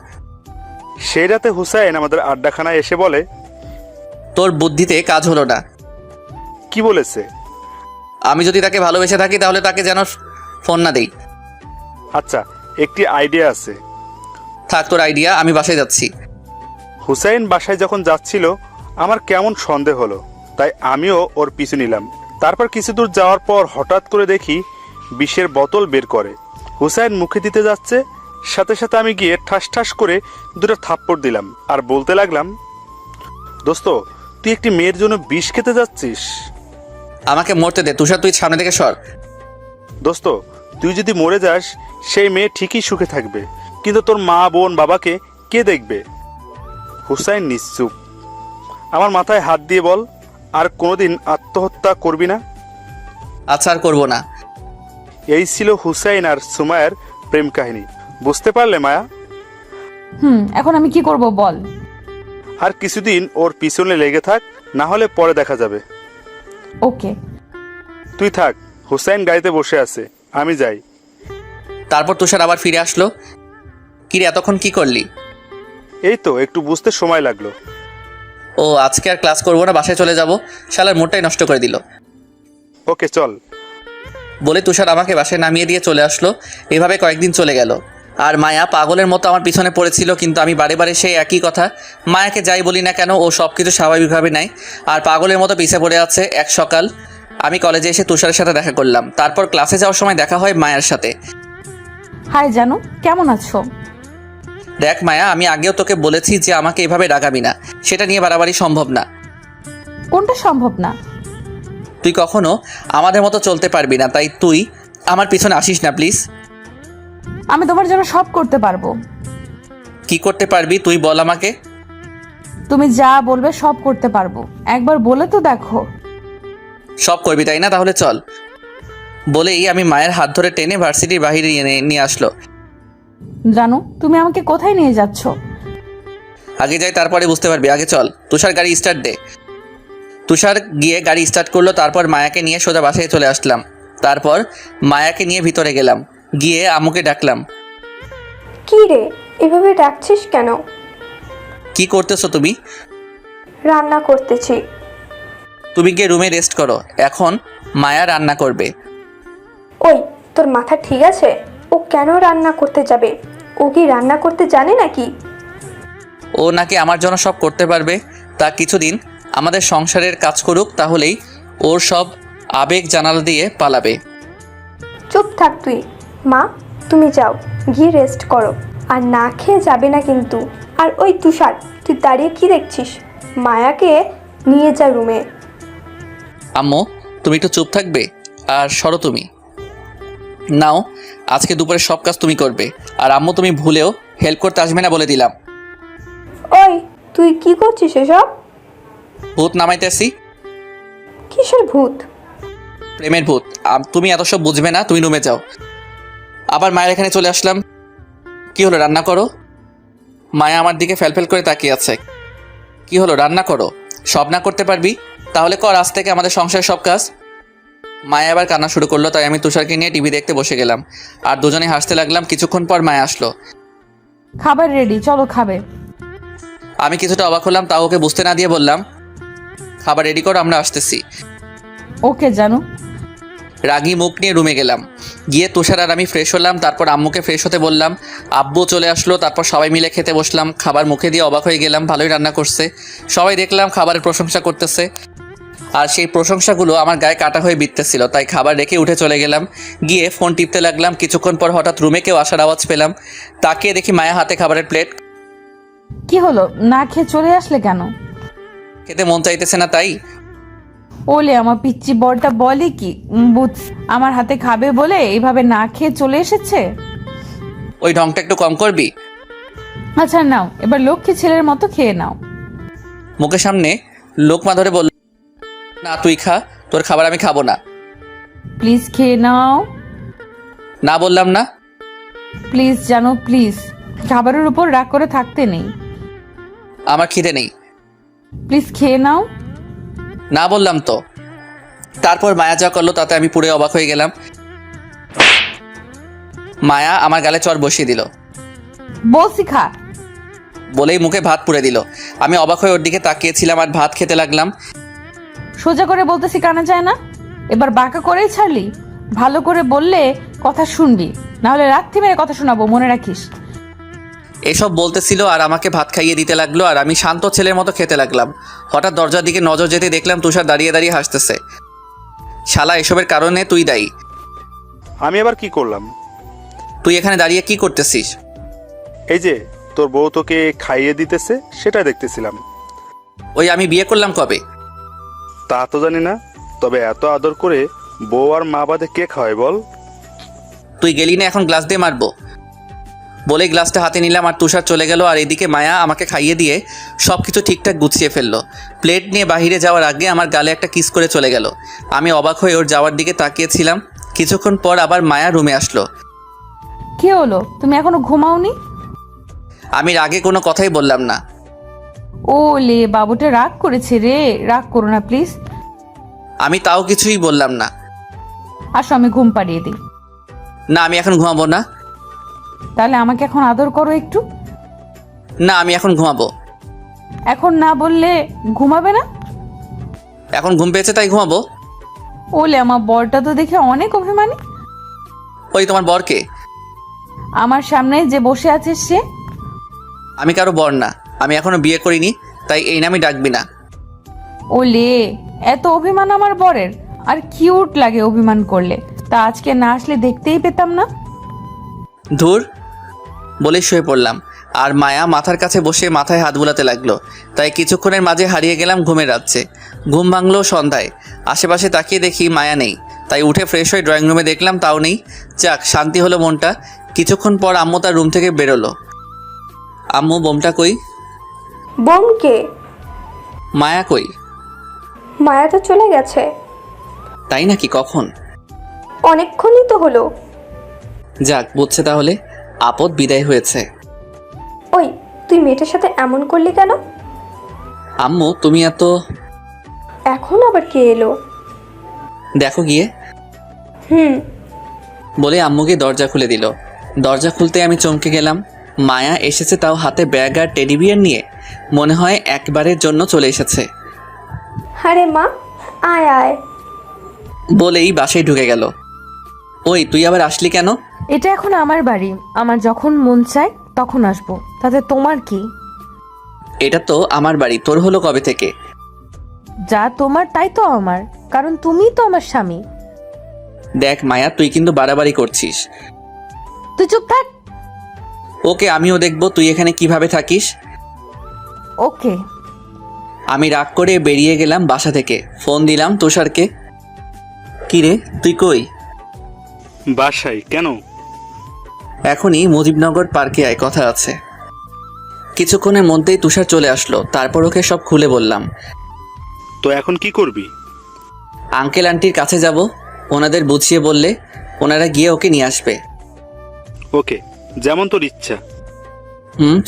সেই রাতে হুসাইন আমাদের আড্ডাখানায় এসে বলে, তোর বুদ্ধিতে কাজ হলো না। কি বলেছে? আমি যদি তাকে ভালোবেসে থাকি, তাহলে তাকে যেন ফোন না দেই। আচ্ছা, একটি আইডিয়া আছে। থাক তোর আইডিয়া, আমি বাসায় যাচ্ছি। হুসাইন বাসায় যখন যাচ্ছিল, আমার কেমন সন্দেহ হলো। তাই আমিও ওর পিছু নিলাম। তারপর কিছু দূর যাওয়ার পর হঠাৎ করে দেখি বিষের বোতল বের করে। হুসাইন মুখে দিতে যাচ্ছে, সাথে সাথে আমি গিয়ে ঠাস ঠাস করে দুটো থাপ্পড় দিলাম আর বলতে লাগলাম, দোস্ত তুই একটি মেয়ের জন্য বিষ খেতে যাচ্ছিস? আমাকে মরতে দে তুষার, তুই সামনে থেকে সর। দোস্ত তুই যদি মরে যাস সেই মেয়ে ঠিকই সুখে থাকবে, কিন্তু তোর মা বোন বাবাকে কে দেখবে? হুসাইন নিশ্চুপ। আমার মাথায় হাত দিয়ে বল, আর কোনোদিন আত্মহত্যা করবি না? আচ্ছা, আর করবো না। এই ছিল হুসাইন আর সুমায়ের প্রেম কাহিনী। বুঝতে পারলে মায়া? এখন আমি কি করব বল। আর কিছুদিন ওর পিছনে লেগে থাক, না হলে পরে দেখা যাবে। ওকে। তুই থাক, হুসাইন গাড়িতে বসে আছে, আমি যাই। তারপর তুষার আবার ফিরে আসলো। কিরে এতক্ষণ কি করলি? এই তো একটু বুঝতে সময় লাগলো। ও আজকে আর ক্লাস করবো না, বাসায় চলে যাব। শালার মোডটাই নষ্ট করে দিল। ওকে চল। বলে তুষার আমাকে বাসায় নামিয়ে দিয়ে চলে আসলো। এভাবে কয়েকদিন চলে গেল। আর মায়া পাগলের মতো আমার পিছনে পড়েছিল, কিন্তু আমি বারে বারে সেই একই কথা। মায়াকে যাই বলি না কেন ও সব কিছু স্বাভাবিকভাবে নেয়, আর পাগলের মতো পিছে পড়ে আছে। এক সকাল আমি কলেজে এসে তুষারের সাথে দেখা করলাম। তারপর ক্লাসে যাওয়ার সময় দেখা হয় মায়ার সাথে। হাই জানু, কেমন আছো? দেখ মায়া, আমি আগেও তোকে বলেছি যে আমাকে এভাবে রাগাবি না, সেটা নিয়ে বাড়াবাড়ি সম্ভব না। কোনটা সম্ভব না? তুই কখনো আমাদের মতো চলতে পারবি না, তাই তুই আমার পিছনে আসিস না প্লিজ। আমি তোমার জন্য সব করতে পারবো। কি করতে পারবি তুই বল আমাকে। তুমি যা বলবে সব করতে পারবো, একবার বলে তো দেখো। সব করবি তাই না? তাহলে চল। বলেই আমি মায়ের হাত ধরে টেনে ভার্সিটির বাহিরে নিয়ে আসলো। জানো তুমি আমাকে কোথায় নিয়ে যাচ্ছ? আগে যাই তারপরে বুঝতে পারবি, আগে চল। তুষার গাড়ি স্টার্ট দে। তুষার গিয়ে গাড়ি স্টার্ট করলো। তারপর মায়াকে নিয়ে সোজা বাসায় চলে আসলাম। তারপর মায়াকে নিয়ে ভিতরে গেলাম, গিয়ে আম্মুকে ডাকলাম। কি রে, এভাবে ডাকছিস কেন? কি করতেছো তুমি? রান্না করতেছি। তুমি গিয়ে রুমে রেস্ট করো, এখন মায়া রান্না করবে। ওই তোর মাথা ঠিক আছে? ও কেন রান্না করতে যাবে? ও কি রান্না করতে জানে নাকি? ও নাকি আমার জন্য সব করতে পারবে। তা কিছুদিন আমাদের সংসারের কাজ করুক, তাহলেই ওর সব আবেগ জানালা দিয়ে পালাবে। চুপ থাক তুই। মা তুমি যাও, গিয়ে রেস্ট করো, আর না খেয়ে যাবে না কিন্তু। আর ওই তুষার, তুই দাঁড়িয়ে কি দেখছিস? মায়াকে নিয়ে যা রুমে। আম্মু তুমি একটু চুপ থাকবে আর সরো তুমি। নাও, আজকে দুপুরে সব কাজ তুমি করবে। আর আম্মু তুমি ভুলেও হেল্প করতে আসবে না বলে দিলাম। ওই তুই কি করছিস এসব? ভূত নামাইতেছি। কিসের ভূত? প্রেমের ভূত। তুমি এত সব বুঝবে না, তুমি রুমে যাও। আবার মায়ের এখানে চলে আসলাম। কি হলো, রান্না করো। মায়া আমার দিকে ফেলফেল করে তাকিয়ে আছে। কি হলো, রান্না করো। সব না করতে পারবি? তাহলে কর আজ থেকে আমাদের সংসারের সব কাজ। মায়া আবার কান্না শুরু করলো, তাই আমি তুষারকে নিয়ে টিভি দেখতে বসে গেলাম। আর দুজনে হাসতে লাগলাম। কিছুক্ষণ পর মায়া আসলো। খাবার রেডি, চলো খাবে। আমি কিছুটা অবাক হলাম, তাও ওকে বুঝতে না দিয়ে বললাম, খাবার রেডি করো, আমরা আসতেছি। ওকে জানু। রাগী মুখ নিয়ে রুমে গেলাম। গিয়ে তুষার আর আমি ফ্রেশ হলাম। তারপর আম্মুকে ফ্রেশ হতে বললাম। আব্বু চলে আসলো। তারপর সবাই মিলে খেতে বসলাম। খাবার মুখে দিয়ে অবাক হয়ে গেলাম, ভালোই রান্না করছে। সবাই দেখলাম খাবারের প্রশংসা করতেছে, আর সেই প্রশংসাগুলো আমার গায়ে কাটা হয়ে বিঁধতেছিল। তাই খাবার রেখে উঠে চলে গেলাম। গিয়ে ফোন টিপতে লাগলাম। কিছুক্ষণ পর হঠাৎ রুমে কেউ আসার আওয়াজ পেলাম। তাকিয়ে দেখি মায়া হাতে খাবারের প্লেট। কি হলো, না খেয়ে চলে আসলে কেন? খেতে মন চাইতেছে না তাই। ওলে আমার পিচ্চি বড়টা বলে কি, বুঝ আমার হাতে খাবে বলে এইভাবে না খেয়ে চলে এসেছে। ওই ঢংটা একটু কম করবি। আচ্ছা নাও, এবার লক্ষ্মী ছেলের মতো খেয়ে নাও। মুখের সামনে লোকমা ধরে বলল, না তুই খা, তোর খাবার আমি খাবো না। প্লিজ খেয়ে নাও। না বললাম না? প্লিজ জানো, প্লিজ। খাবারের উপর রাগ করে থাকতে নেই। আমার খিদে নেই। প্লিজ খেয়ে নাও। না বললাম তো। তারপর মায়া যা করলো তাতে আমি পুরো অবাক হয়ে গেলাম। মায়া আমার গালে চড় বসিয়ে দিল। বলছি খা। বলেই মুখে ভাত পুড়ে দিল। আমি অবাক হয়ে ওর দিকে তাকিয়েছিলাম আর ভাত খেতে লাগলাম। সোজা করে বলতেছি কানে যায় না, এবার বাঁকা করেই ছাড়লি। ভালো করে বললে কথা শুনবি, না হলে রাত্রি মেরে কথা শোনাবো, মনে রাখিস। এসব বলতেছিল আর আমাকে ভাত খাইয়ে দিতে লাগলো, আর আমি শান্ত ছেলের মতো খেতে লাগলাম। হঠাৎ দরজার দিকে নজর যেতে দেখলাম তুষার দাঁড়িয়ে দাঁড়িয়ে হাসতেছে। শালা, এসবের কারণে তুই দায়ী। আমি আবার কি করলাম? তুই এখানে দাঁড়িয়ে কি করতেছিস? এই যে তোর বউ তোকে খাইয়ে দিতেছে, সেটা দেখতেছিলাম। ওই আমি বিয়ে করলাম কবে? তা তো জানি না, তবে এত আদর করে বউ আর মা বাদে কে খাওয়ায় বল? তুই গেলি না, এখন গ্লাস দিয়ে মারবো। বলে গ্লাসটা হাতে নিলাম আর তুষার চলে গেল, আর এদিকে মায়া আমাকে খাইয়ে দিয়ে সব কিছু ঠিকঠাক গুছিয়ে ফেললো। প্লেট নিয়ে বাহিরে যাওয়ার আগে আমার গালে একটা কিস করে চলে গেল। আমি অবাক হয়ে ওর যাওয়ার দিকে তাকিয়েছিলাম। কিছুক্ষণ পর আবার মায়া রুমে আসলো। কি হলো, তুমি এখনো ঘুমাওনি? আমি রাগে কোনো কথাই বললাম না। ও লে, বাবুটা রাগ করেছে রে, রাগ করো না প্লিজ। আমি তাও কিছুই বললাম না। আসো আমি ঘুম পাড়িয়ে দিই। না, আমি এখন ঘুমাবো না। তাহলে আমাকে এখন আদর করো একটু। না, আমি এখন ঘুমাবো। এখন না বললে ঘুমাবে না? এখন ঘুম পেয়েছে তাই ঘুমাবো। ওলে, আমার বরটা তো দেখে অনেক অভিমানী। ওই তোমার বরকে? আমার সামনে যে বসে আছে সে। আমি কারো বর না, আমি এখনো বিয়ে করিনি, তাই এই নামই ডাকবি না। ওলে, এত অভিমান আমার বরের? আর কিউট লাগে অভিমান করলে। তা আজকে না আসলে দেখতেই পেতাম না। ধুর, বলে শুয়ে পড়লাম। আর মায়া মাথার কাছে বসে মাথায় হাত বুলাতে লাগলো। তাই কিছুক্ষণের মাঝে হারিয়ে গেলাম ঘুমের রাজ্যে। ঘুম ভাঙলো সন্ধ্যায়। আশেপাশে তাকিয়ে দেখি মায়া নেই, তাই উঠে ফ্রেশ হয়ে ড্রয়িং রুমে দেখলাম তাও নেই। যাক, শান্তি হলো মনটা। কিছুক্ষণ পর আম্মু তার রুম থেকে বেরোলো। আম্মু, বোমটা কই? বোমকে? মায়া কই? মায়া তো চলে গেছে। তাই নাকি? কখন? অনেকক্ষণই তো হলো। যাক, বুঝছে তাহলে, আপদ বিদায় হয়েছে। ওই, তুই মেয়েটার সাথে এমন করলি কেন? আম্মু, তুমি এত... এখন আবার কে এলো? দেখো গিয়ে। হুম। বলে আম্মুকে দরজা খুলে দিল। দরজা খুলতে আমি চমকে গেলাম। মায়া এসেছে, তাও হাতে ব্যাগ আর টেডি বিয়ার নিয়ে। মনে হয় একবারের জন্য চলে এসেছে। আরে মা, আয় আয়। বলেই বাসায় ঢুকে গেল। ওই, তুই আবার আসলি কেন? এটা এখন আমার বাড়ি, আমার যখন মন চায় তখন আসবো, তাতে তোমার কি? এটা তো আমার বাড়ি, তোর হলো কবে থেকে? যা তোমার তাই তো আমার, কারণ তুমিই তো আমার স্বামী। দেখ মায়া, তুই কিন্তু বাড়াবাড়ি করছিস। তুই চুপ থাক। ওকে, আমিও দেখবো তুই এখানে কিভাবে থাকিস। ওকে। আমি রাগ করে বেরিয়ে গেলাম বাসা থেকে। ফোন দিলাম তুষারকে। কি রে, তুই কই? বাসায় কেন? এখনই মুজিবনগর পার্কে আয়, কথা আছে। কিছুক্ষণের মধ্যেই তুষার চলে আসলো। তারপর ওকে সব খুলে বললাম। তো এখন কি করবি? আঙ্কেল আন্টির কাছে যাব, ওনাদের বুঝিয়ে বললে ওনারা গিয়ে ওকে নিয়ে আসবে। ওকে, যেমন তোর ইচ্ছা।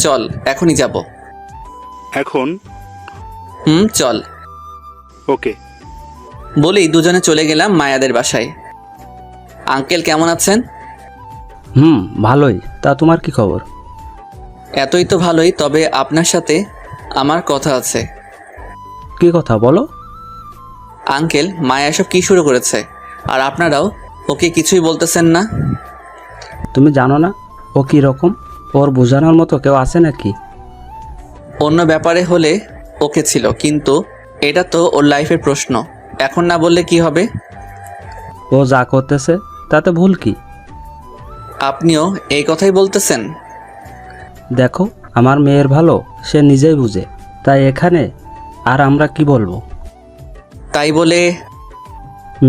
চল, এখনই যাব। এখন? চল। ওকে। বলেই দুজনে চলে গেলাম মায়াদের বাসায়। আঙ্কেল কেমন আছেন? ভালোই। তা তোমার কি খবর? এতই তো ভালোই, তবে আপনার সাথে আমার কথা আছে। কি কথা বলো? আঙ্কেল, মায়া এসব কি শুরু করেছে? আর আপনারাও ওকে কিছুই বলতেছেন না? তুমি জানো না ও কি রকম? ওর বোঝানোর মতো কেউ আছে নাকি? অন্য ব্যাপারে হলে ওকে ছিল, কিন্তু এটা তো ওর লাইফের প্রশ্ন। এখন না বললে কি হবে? ও যা করতেছে তাতে ভুল কি? আপনিও এই কথাই বলতেছেন? দেখো, আমার মেয়ের ভালো সে নিজেই বুঝে, তাই এখানে আর আমরা কি বলবো? তাই বলে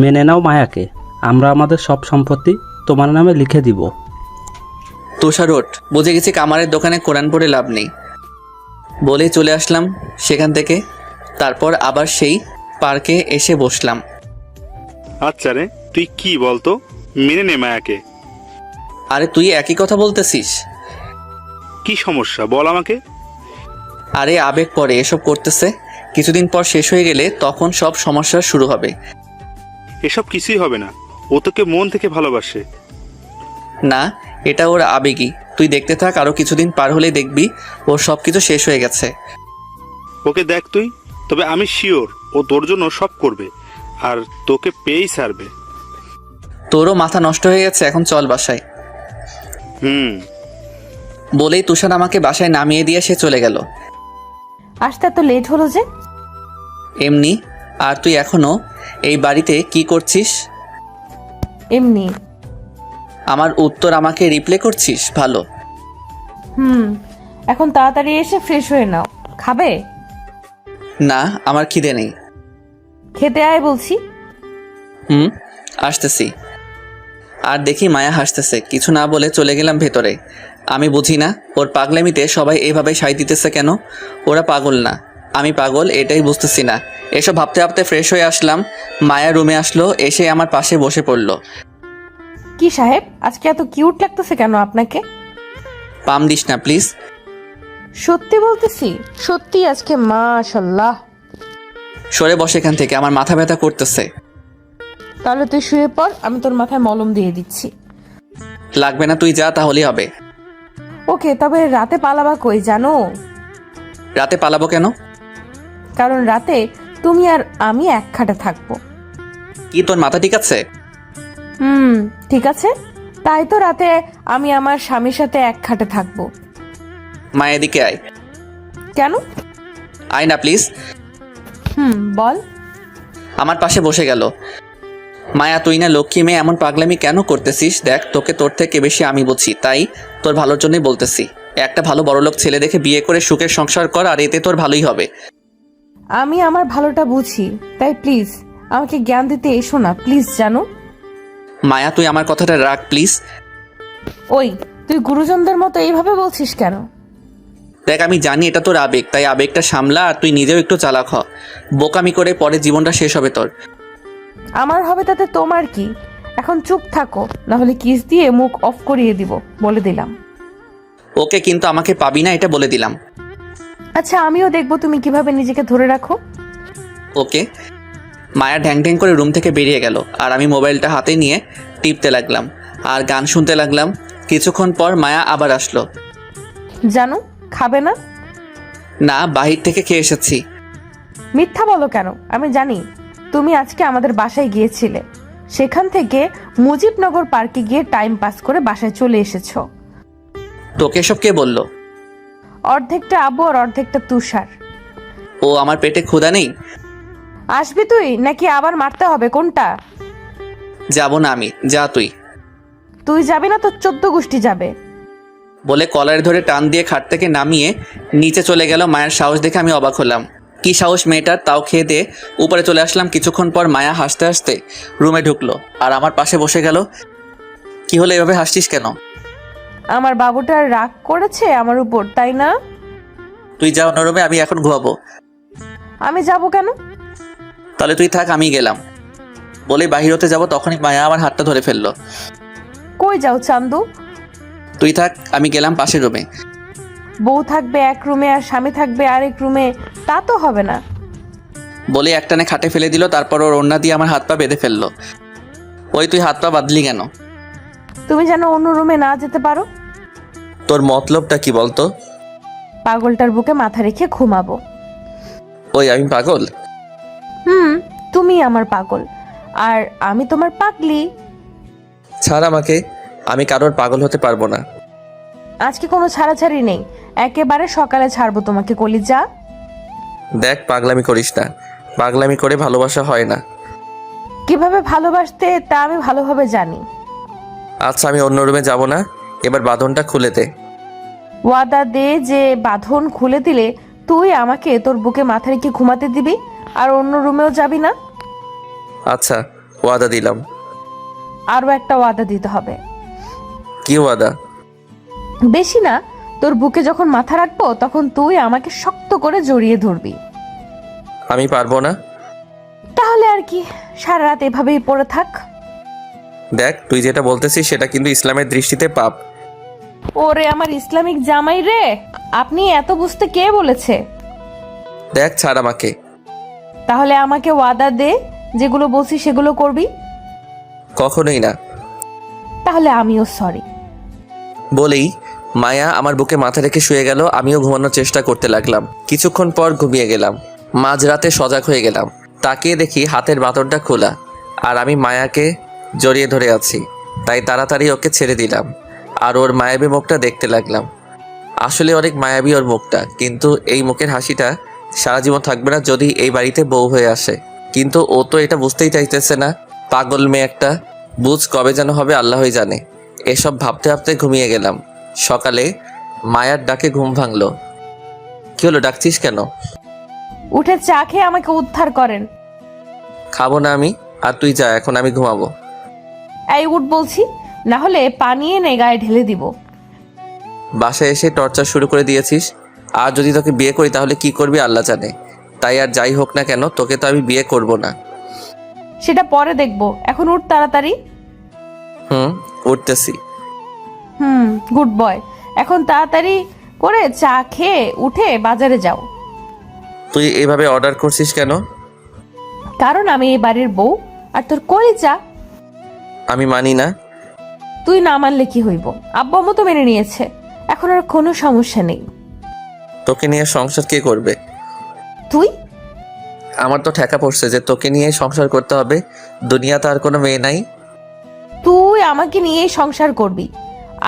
মেনে নাও মায়াকে, আমরা আমাদের সব সম্পত্তি তোমার নামে লিখে দিব। তুষার ওঠ, বুঝে গেছি কামারের দোকানে কোরআন পড়ে লাভ নেই। বলে চলে আসলাম সেখান থেকে। তারপর আবার সেই পার্কে এসে বসলাম। আচ্ছা রে, তুই কি বলতো, মেনে নে মায়াকে। আরে তুই একই কথা বলতেছিস? কি সমস্যা বল আমাকে। আরে আবেগ পরে এসব করতেছে, কিছুদিন পর শেষ হয়ে গেলে তখন সব সমস্যা শুরু হবে। এসব কিছুই হবে না, ও তোকে মন থেকে ভালোবাসে। না, এটা ওর আবেগই। তুই দেখতে থাক, আরো কিছুদিন পার হলে দেখবি ওর সব কিছু শেষ হয়ে গেছে। ওকে দেখ তুই, তবে আমি শিওর ও তোর জন্য সব করবে আর তোকে পেয়েই ছাড়বে। তোরও মাথা নষ্ট হয়ে গেছে, এখন চল বাসায়। বলেই তুষার আমাকে বাসায় নামিয়ে দিয়ে সে চলে গেল। আসতে এত লেট হলো যে? এমনি। আর তুই এখনো এই বাড়িতে কি করছিস? এমনি। আমার উত্তর আমাকে রিপ্লে করছিস? ভালো। এখন তাড়াতাড়ি এসে ফ্রেশ হয়ে নাও। খাবে? না, আমার খিদে নেই। খেতে আয় বলছি। আসতেছি। আর দেখি মায়া হাসতেছে। কিছু না বলে চলে গেলাম ভেতরে। আমি বুঝি না ওর পাগলামিতে সবাই এইভাবে সাই দিতেছে কেন। ওরা পাগল না, আমি পাগল, এটাই বুঝতেছি না। এসব ভাবতে ভাবতে ফ্রেশ হয়ে আসলাম। মায়া রুমে আসলো, এসে আমার পাশে বসে পড়লো। কি সাহেব, আজকে এত কিউট লাগতেছে কেন আপনাকে? পাম দিস না প্লিজ। সত্যি বলতেছি, সত্যি আজকে মাশাআল্লাহ। সরে বসে এখান থেকে, আমার মাথা ব্যথা করতেছে। তাহলে তুই শুয়ে পড়, আমি তোর মাথায় মলম দিয়ে দিচ্ছি। লাগবে না, তুই যা তাহলেই হবে। ওকে, তবে রাতে পালাবা কই জানো? রাতে পালাবো কেন? কারণ রাতে তুমি আর আমি এক খাটে থাকবো। কি তোর মাথা ঠিক আছে? ঠিক আছে। তাই তো রাতে আমি আমার স্বামীর সাথে এক খাটে থাকবো। মায়া এদিকে আয়। কেন? আয় না প্লিজ। বল। আমার পাশে বসে গেল। মায়া, তুই না লক্ষ্মী মেয়ে, এমন পাগলামি কেন করতেছিস? দেখ, তোকে তোর থেকে বেশি আমি বুঝি, তাই তোর ভালোর জন্যই বলতেছি। একটা ভালো বড়লোক ছেলে দেখে বিয়ে করে সুখের সংসার কর, আর এতে তোর ভালোই হবে। আমি আমার ভালোটা বুঝি, তাই প্লিজ আমাকে জ্ঞান দিতে এসো না প্লিজ, জানো? মায়া, তুই আমার কথাটা রাখ প্লিজ। ওই, তুই গুরুজনদের মতো এইভাবে বলছিস কেন? দেখ, আমি জানি এটা তোর আবেগ, তাই আবেগটা সামলা, আর তুই নিজেও একটু চালাক হ। বোকামি করে পরে জীবনটা শেষ হবে তোর। আমার হবে তাতে তোমার কি? এখন চুপ থাকো, না হলে কিস দিয়ে মুখ অফ করিয়ে দিব, বলে দিলাম। ওকে, কিন্তু আমাকে পাবি না, এটা বলে দিলাম। আচ্ছা, আমিও দেখবো তুমি কিভাবে নিজেকে ধরে রাখো। ওকে। মায়া ঢ্যাং ঢ্যাং করে রুম থেকে বেরিয়ে গেল, আর আমি মোবাইলটা হাতে নিয়ে টিপতে লাগলাম আর গান শুনতে লাগলাম। কিছুক্ষণ পর মায়া আবার আসলো। জানো, খাবে না? না, বাহির থেকে খেয়ে এসেছি। মিথ্যা বলো কেন? আমি জানি তুমি আজকে আমাদের বাসায় গিয়েছিলে, সেখান থেকে মুজিবনগর পার্কে গিয়ে টাইম পাস করে বাসায় চলে এসেছো। তোকে এসব কে বললো? অর্ধেকটা আব্বু আর অর্ধেকটা তুষার। ও, আমার পেটে ক্ষুধা নেই? আসবি তুই নাকি আবার মারতে হবে, কোনটা? যাব না আমি, যা তুই। তুই যাবি না তো 14 গোষ্ঠী যাবে। বলে কলারে ধরে টান দিয়ে খাট থেকে নামিয়ে নিচে চলে গেল। মায়ের সাহস দেখে আমি অবাক হলাম। কি সাহস মেয়েটার! তাও খেয়ে দিয়ে উপরে চলে আসলাম। কিছুক্ষণ পর মায়া হাসতে হাসতে রুমে ঢুকলো আর আমার পাশে বসে গেল। কি হলো, এভাবে হাসছিস কেন? আমার বাবুটার রাগ করেছে আমার উপর, তাই না? তুই যা অন্য রুমে, আমি এখন ঘুমাবো। আমি যাব কেন? তাহলে তুই থাক, আমি গেলাম। বলে বাহির হতে যাব, তখনই মায়া আমার হাতটা ধরে ফেললো। কই যাও চান্দু? তুই থাক, আমি গেলাম পাশের রুমে। বউ থাকবে এক রুমে আর স্বামী থাকবে আরেক রুমে, তা তো হবে না। বলে একটানে খাটে ফেলে দিল, তারপর ওর ওড়না দিয়ে আমার হাত পা বেঁধে ফেললো। ওই, তুই হাত পা বাঁধলি কেন? তুমি যেন অন্য রুমে না যেতে পারো। তোর মতলবটা কি বলতো? পাগলটার বুকে মাথা রেখে ঘুমাবো। ওই, আমি পাগল? তুমি আমার পাগল আর আমি তোমার পাগলি। ছাড় আমাকে, আমি কারোর পাগল হতে পারবো না। আজকে কোনো ছাড়াছাড়ি নেই, একেবারে সকালে ছাড়বো তোমাকে কলিজা। দেখ, পাগলামি করিস না। পাগলামি করে ভালোবাসা হয় না। কিভাবে ভালোবাসতে তা আমি ভালোভাবে জানি। আচ্ছা, আমি অন্য রুমে যাব না, এবার বাঁধনটা খুলে দে। ওয়াদা দে যে বাঁধন খুলে দিলে তুই আমাকে তোর বুকে মাথা রেখে ঘুমাতে দিবি আর অন্য রুমেও যাবি না। আচ্ছা, ওয়াদা দিলাম। আরও একটা ওয়াদা দিতে হবে। কি ওয়াদা? বেশি না, তোর বুকে যখন মাথা রাখবো তখন তুই আমাকে শক্ত করে জড়িয়ে ধরবি। আমি পারবো না। তাহলে আর কি, সারা রাত এভাবেই পড়ে থাক। দেখ, তুই যেটা বলতেছিস সেটা কিন্তু ইসলামের দৃষ্টিতে পাপ। ওরে আমার ইসলামিক জামাই রে, আপনি এত বুঝতে কে বলেছে? দেখ, ছাড় আমাকে। তাহলে আমাকে ওয়াদা দে, যেগুলো বলছি সেগুলো করবি। কখনোই না। তাহলে আমিও সরি। বলেই মায়া আমার বুকে মাথা রেখে শুয়ে গেল। আমিও ঘুমানোর চেষ্টা করতে লাগলাম। কিছুক্ষণ পর ঘুমিয়ে গেলাম। মাঝরাতে সজাগ হয়ে গেলাম। তাকিয়ে দেখি হাতের বাঁধনটা খোলা, আর আমি মায়াকে জড়িয়ে ধরে আছি। তাই তাড়াতাড়ি ওকে ছেড়ে দিলাম আর ওর মায়াবী মুখটা দেখতে লাগলাম। আসলে অনেক মায়াবী ওর মুখটা, কিন্তু এই মুখের হাসিটা সারা জীবন থাকবে না যদি এই বাড়িতে বউ হয়ে আসে। কিন্তু ও তো এটা বুঝতেই চাইতেছে না। পাগল মেয়ে একটা। বুঝ কবে যেন হবে আল্লাহই জানে। এসব ভাবতে ভাবতে ঘুমিয়ে গেলাম। সকালে মায়ার ডাকে ঘুম ভাঙলো। কি হলো, ডাকছিস কেন? উঠে চা খেয়ে আমাকে উদ্ধার করেন। খাবো না আমি, আর তুই যা, এখন আমি ঘুমাবো। এই উঠ বলছি, না হলে পানি এনে গায়ে ঢেলে দিব। বাসায় এসে টর্চার শুরু করে দিয়েছিস। আর যদি তোকে বিয়ে করি তাহলে কি করবি আল্লাহ জানে। তাই আর যাই হোক না কেন, তোকে তো আমি বিয়ে করব না। সেটা পরে দেখবো, এখন উঠ তাড়াতাড়ি। উঠতেছি। Good boy. এখন তাড়াতাড়ি করে চা খেয়ে উঠে বাজারে যাও। তুই এভাবে অর্ডার করছিস কেন? কারণ আমি এই বাড়ির বউ, আর তোর কলিজা। আমি মানি না। তুই না মানলে কি হইব, আব্বু আম্মু তো মেনে নিয়েছে, এখন আর কোনো সমস্যা নেই। তোকে নিয়ে সংসার কে করবে? তুই? আমার তো ঠেকা পড়ছে যে তোকে নিয়ে সংসার করতে হবে। দুনিয়াতে আর কোনো মেয়ে নাই। তুই আমাকে নিয়েই সংসার করবি,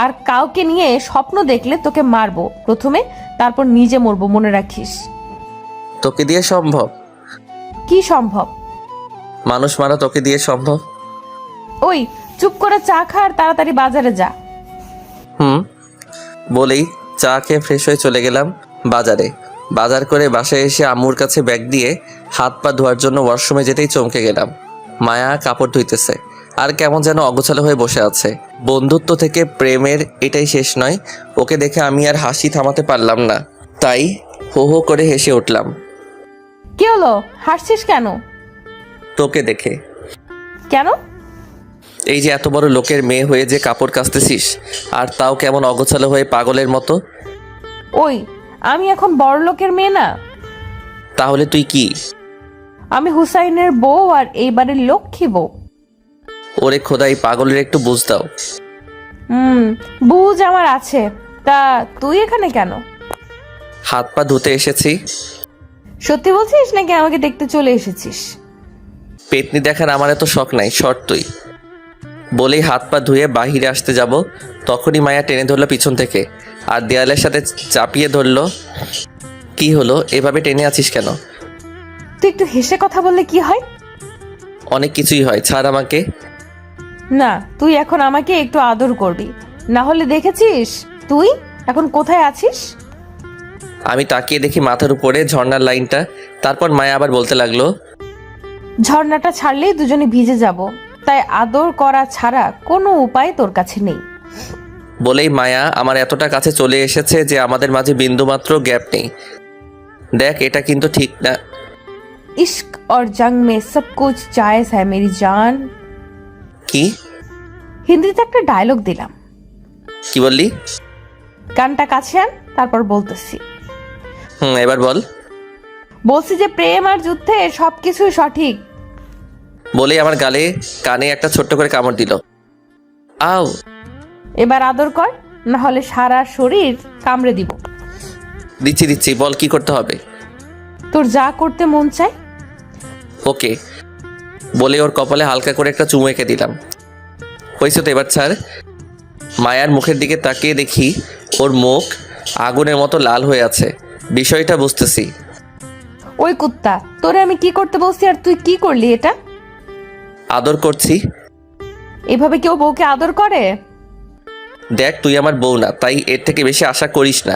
আর কাউকে নিয়ে স্বপ্ন দেখলে তোকে মারবো প্রথমে, তারপর নিজে মরবো, মনে রাখিস। তোকে দিয়ে সম্ভব? কি সম্ভব? মানুষ মারা তোকে দিয়ে সম্ভব? ওই চুপ করে চা খা আর তাড়াতাড়ি বাজারে যা। বলেই চা খেয়ে ফ্রেশ হয়ে চলে গেলাম বাজারে। বাজার করে বাসায় এসে আম্মুর কাছে ব্যাগ দিয়ে হাত পা ধোয়ার জন্য ওয়াশরুমে যেতেই চমকে গেলাম। মায়া কাপড় ধুইতেছে আর কেমন যেন অগোছালো হয়ে বসে আছে। বন্ধুত্ব থেকে প্রেমের এটাই শেষ নয়। ওকে দেখে আমি আর হাসি থামাতে পারলাম না, তাই হো হো করে হেসে উঠলাম। কি হলো, হাসছিস কেন? তোকে দেখে। কেন? এই যে এত বড় লোকের মেয়ে হয়ে যে কাপড় কাচতেছিস, আর তাও কেমন অগোছালো হয়ে পাগলের মতো। ওই আমি এখন বড় লোকের মেয়ে না? তাহলে তুই কি? আমি হুসাইনের বউ, আর এই বাড়ির লক্ষ্মী বউ। ওরে খোদাই, পাগলের একটু বুঝ দাও। বুঝ আমার আছে, তা তুই এখানে কেন? হাত পা ধুতে এসেছি। সত্যি বলছিস নাকি আমাকে দেখতে চলে এসেছিস? পেতনি দেখার আমার এত শখ নাই, শর্ট তুই। বলেই হাত পা ধুয়ে বাহিরে আসতে যাব, তখনই মায়া টেনে ধরলো পিছন থেকে আর দেয়ালের সাথে চাপিয়ে ধরলো। কি হলো, এভাবে টেনে আছিস কেন? তুই একটু হেসে কথা বললে কি হয়? অনেক কিছুই হয়, ছাড় আমাকে। না, তুই এখন আমাকে একটু আদর করবি, না হলে দেখেছিস তুই এখন কোথায় আছিস। আমি তাকিয়ে দেখি মাথার উপরে ঝর্ণার লাইনটা। তারপর মায়া আবার বলতে লাগলো, ঝর্ণাটা ছাড়লেই দুজনে ভিজে যাব, তাই আদর করা ছাড়া কোনো উপায় তোর কাছে নেই। বলেই মায়া আমার এতটা কাছে চলে এসেছে যে আমাদের মাঝে বিন্দুমাত্র গ্যাপ নেই। দেখ, এটা কিন্তু ঠিক না। इश्क और जंग में सब कुछ जायज है मेरी जान। কি? হিন্দিতে একটা ডায়লগ দিলাম। কি বললি? গানটা কাছে আন, তারপর বলতেছি। এবার বল। বলছি যে প্রেম আর যুদ্ধে সবকিছুই সঠিক। বলেই আমার গালে কানে একটা ছোট্ট করে কামড় দিল। আও। এবার আদর কর, না হলে সারা শরীর কামড়ে দিব। দিচ্ছি, বল কি করতে হবে। তোর যা করতে মন চায়। ওকে। বলে ওর কপালে হালকা করে একটা চুমু এঁকে দিলাম। হয়েছে তো, এবার ছাড়। মায়ার মুখের দিকে তাকিয়ে দেখি ওর মুখ আগুনের মতো লাল হয়ে আছে। বিষয়টা বুঝতেছি। ওই কুত্তা, তোরে আমি কি করতে বলছি আর তুই কি করলি এটা? আদর করছি। এভাবে কেউ বউকে আদর করে? দেখ, তুই আমার বউ না, তাই এর থেকে বেশি আশা করিস না।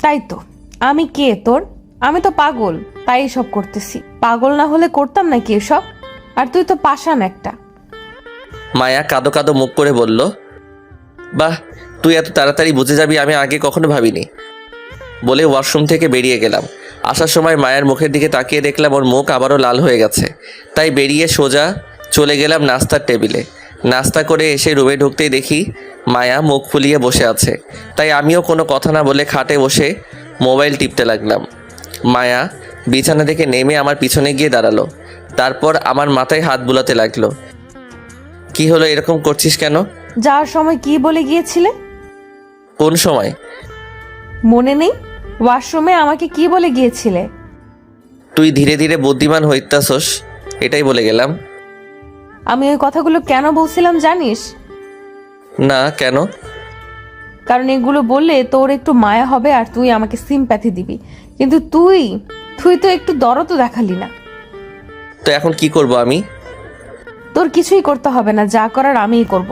তাই তো। আমি কে তোর? আমি তো পাগল, তাই সব করতেছি। পাগল না হলে করতাম নাকি এসব? আর তুই তো পাষাণ একটা। মায়া কাঁদো কাঁদো মুখ করে বলল, বাহ, তুই এত তাড়াতাড়ি বুঝে যাবি, আমি আগে কখনো ভাবিনি। বলে ওয়াশরুম থেকে বেরিয়ে গেলাম। আসার সময় মায়ের মুখের দিকে তাকিয়ে দেখলাম ওর মুখ আবারও লাল হয়ে গেছে। তাই বেরিয়ে সোজা চলে গেলাম নাস্তার টেবিলে। নাস্তা করে এসে রুমে ঢুকতেই দেখি মায়া মুখ ফুলিয়ে বসে আছে। তাই আমিও কোনো কথা না বলে খাটে বসে মোবাইল টিপতে লাগলাম। মায়া বিছানা থেকে নেমে আমার পিছনে গিয়ে দাঁড়ালো। তারপর আমার মাথায় হাত বুলাতে লাগলো। কি হলো, এরকম করছিস কেন? যাওয়ার সময় কি বলে গিয়েছিলে? কোন সময়? মনে নেই? ওয়াশরুমে আমাকে কি বলে গিয়েছিলে? তুই ধীরে ধীরে বুদ্ধিমান হইতাছস, এটাই বলে গেলাম। আমি ওই কথাগুলো কেন বলছিলাম জানিস? না, কেন? কারণ এগুলো বললে তোর একটু মায়া হবে আর তুই আমাকে সিম্প্যাথি দিবি, কিন্তু তুই তুই তো একটু দরদও দেখালি না। তো এখন কি করব আমি? তোর কিছুই করতে হবে না, যা করার আমিই করব।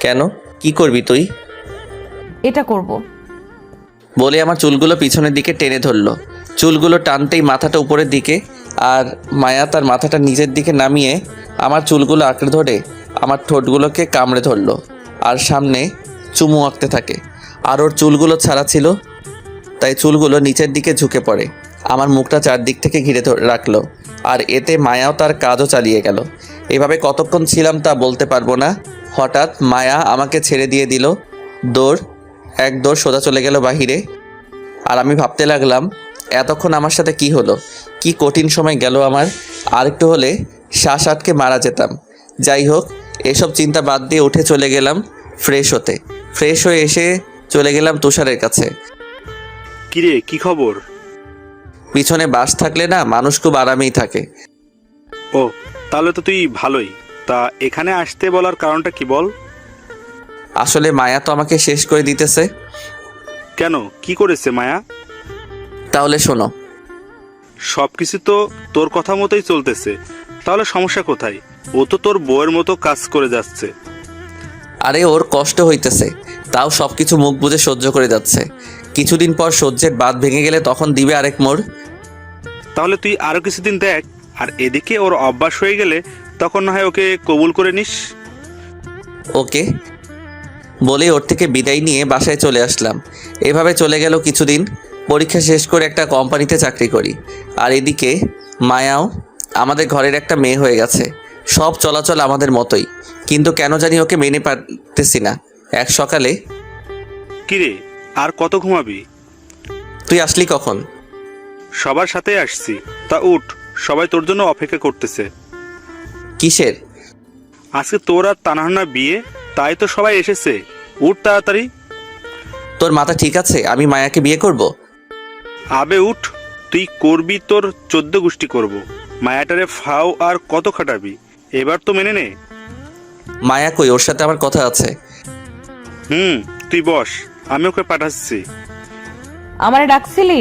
কেন, কি করবি তুই? এটা করব। বলে আমার চুলগুলো পিছনের দিকে টেনে ধরলো। চুলগুলো টানতেই মাথাটা উপরের দিকে, আর মায়া তার মাথাটা নিচের দিকে নামিয়ে আমার চুলগুলো আঁকড়ে ধরে আমার ঠোঁটগুলোকে কামড়ে ধরলো আর সামনে চুমু আঁকতে থাকে। আর ওর চুলগুলো ছাড়া ছিল, তাই চুলগুলো নিচের দিকে ঝুঁকে পড়ে। আমার মুখটা চারদিক থেকে ঘিরে রাখলো, আর এতে মায়াও তার কাজও চালিয়ে গেল। এভাবে কতক্ষণ ছিলাম তা বলতে পারবো না। হঠাৎ মায়া আমাকে ছেড়ে দিয়ে দিল। এক দৌড় সোজা চলে গেল বাহিরে। আর আমি ভাবতে লাগলাম, এতক্ষণ আমার সাথে কি হলো, কি কঠিন সময় গেল আমার। আরেকটু হলে শ্বাস আটকে মারা যেতাম। যাই হোক, এসব চিন্তা বাদ দিয়ে উঠে চলে গেলাম ফ্রেশ হতে। ফ্রেশ হয়ে এসে চলে গেলাম তুষারের কাছে। কিরে, কি খবর? পিছনে বাস থাকলে না, মানুষ খুব আরামেই থাকে। ও, তাহলে তো তুই ভালোই। তা এখানে আসতে বলার কারণটা কি বল? আসলে মায়া তো আমাকে শেষ করে দিতেছে। কেন, কি করেছে মায়া? তাহলে শোনো। সব কিছু তো তোর কথা মতোই চলতেছে, তাহলে সমস্যা কোথায়? ও তো তোর বউয়ের মতো কাজ করে যাচ্ছে। আরে ওর কষ্ট হইতেছে, তাও সব কিছু মুখ বুজে সহ্য করে যাচ্ছে। কিছুদিন পর সহ্যের বাঁধ ভেঙে গেলে তখন দিবে আরেক মোড়। তাহলে তুই আরো কিছুদিন দেখ, আর এদিকে ওর অভ্যাস হয়ে গেলে তখন না হয় ওকে কবুল করে নিস। ওকে বলেই ওর থেকে বিদায় নিয়ে বাসায় চলে আসলাম। এভাবে চলে গেল কিছুদিন। পরীক্ষা শেষ করে একটা কোম্পানিতে চাকরি করি, আর এদিকে মায়াও আমাদের ঘরের একটা মেয়ে হয়ে গেছে। সব চলাচল আমাদের মতোই, কিন্তু কেন জানি ওকে মেনে পারতেছি না। এক সকালে, কিরে, আর কত ঘুমাবি? তুই আসলি কখন? সবার সাথে আসছি। তা উঠ, সবাই তোর জন্য অপেক্ষা করতেছে। কিসের? আজকে তোর আর তানাহানা বিয়ে, তাই তো সবাই এসেছে। উঠ তাড়াতাড়ি। তোর মাথা ঠিক আছে? আমি মায়াকে বিয়ে করব? আবে উঠ, তুই করবি তোর 14 গোষ্ঠী করব। মায়াটারে ফাও আর কত খাটাবি? এবার তো মেনে নে। মায়া কই? ওর সাথে আমার কথা আছে। তুই বস, আমি ওকে পাঠাচ্ছি। আমারে ডাকছিলি?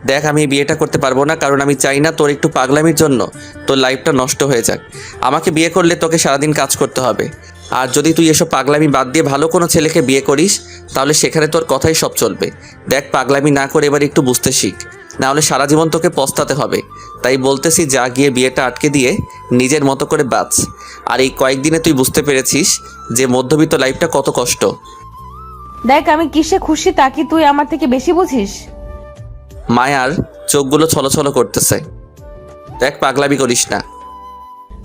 দেখ, আমি এই বিয়েটা করতে পারবো না, কারণ আমি চাই না তোর একটু পাগলামির জন্য তোর লাইফটা নষ্ট হয়ে যাক। আমাকে বিয়ে করলে তোকে সারাদিন কাজ করতে হবে, আর যদি তুই এসব পাগলামি বাদ দিয়ে ভালো কোনো ছেলেকে বিয়ে করিস, তাহলে সেখানে তোর কথাই সব চলবে। দেখ, পাগলামি না করে এবার একটু বুঝতে শিখ, না হলে সারা জীবন তোকে পস্তাতে হবে। তাই বলতেছি, যা গিয়ে বিয়েটা আটকে দিয়ে নিজের মতো করে বাঁচ। আর এই কয়েকদিনে তুই বুঝতে পেরেছিস যে মধ্যবিত্ত লাইফটা কত কষ্ট। দেখ, আমি কিসে খুশি তা কি তুই আমার থেকে বেশি বুঝিস? মায়ার চোখগুলো ছলছল করতেছে। দেখ, পাগলামি করিস না।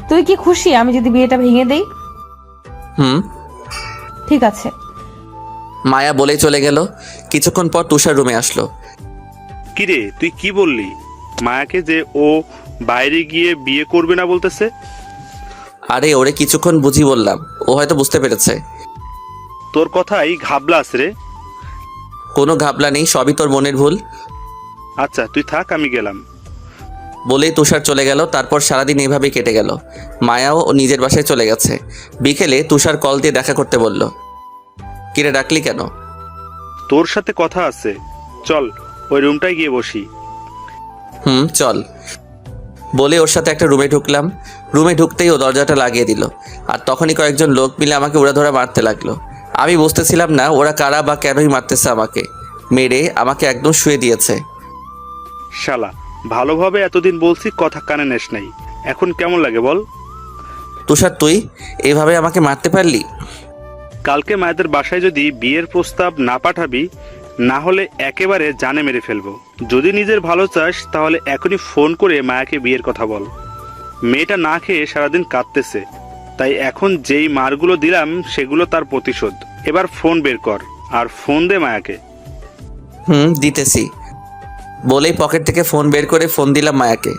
তুই কি খুশি আমি যদি বিয়েটা ভেঙে দেই? ঠিক আছে। মায়া বলেই চলে গেল। কিছুক্ষণ পর তুষার রুমে আসলো। কিরে, তুই কি বললি মায়াকে যে ও বাইরে গিয়ে বিয়ে করবে না বলতেছে? আরে ওরে কিছুক্ষণ বুঝি বললাম, ও হয়তো বুঝতে পেরেছে। তোর কথাই ঘাবলা আছে রে। কোনো ঘাবলা নেই, সবই তোর মনের ভুল। আচ্ছা, তুই থাক, আমি গেলাম। বলেই তুষার চলে গেল। তারপর সারাদিন এভাবেই কেটে গেল। মায়াও নিজের বাসায় চলে গেছে। বিকেলে তুষার কল দিয়ে দেখা করতে বলল। কিরে, ডাকলি কেন? তোর সাথে কথা আছে, চল ওই রুমটায় গিয়ে বসি। চল। বলে ওর সাথে একটা রুমে ঢুকলাম। রুমে ঢুকতেই ও দরজাটা লাগিয়ে দিল, আর তখনই কয়েকজন লোক মিলে আমাকে উড়াধরা মারতে লাগলো। আমি বুঝতেছিলাম না ওরা কারা বা কেনই মারতেছে। আমাকে মেরে আমাকে একদম শুয়ে দিয়েছে। শালা, ভালোভাবে এতদিন বলছি, কথা কানে নেস নাই। এখন কেমন লাগে বল? তুষার, তুই এভাবে আমাকে মারতে পারলি? কালকে মায়েদের বাসায় যদি বিয়ের প্রস্তাব না পাঠাবি, না হলে একেবারে জানে মেরে ফেলবো। যদি নিজের ভালো চাস তাহলে এখনই ফোন করে মায়াকে বিয়ের কথা বল। মেয়েটা না খেয়ে সারাদিন কাঁদতেছে, তাই এখন যেই মারগুলো দিলাম সেগুলো তার প্রতিশোধ। এবার ফোন বের কর আর ফোন দে মায়াকে। দিতেছি। বলেই পকেট থেকে ফোন বের করে ফোন দিলাম মায়াকে।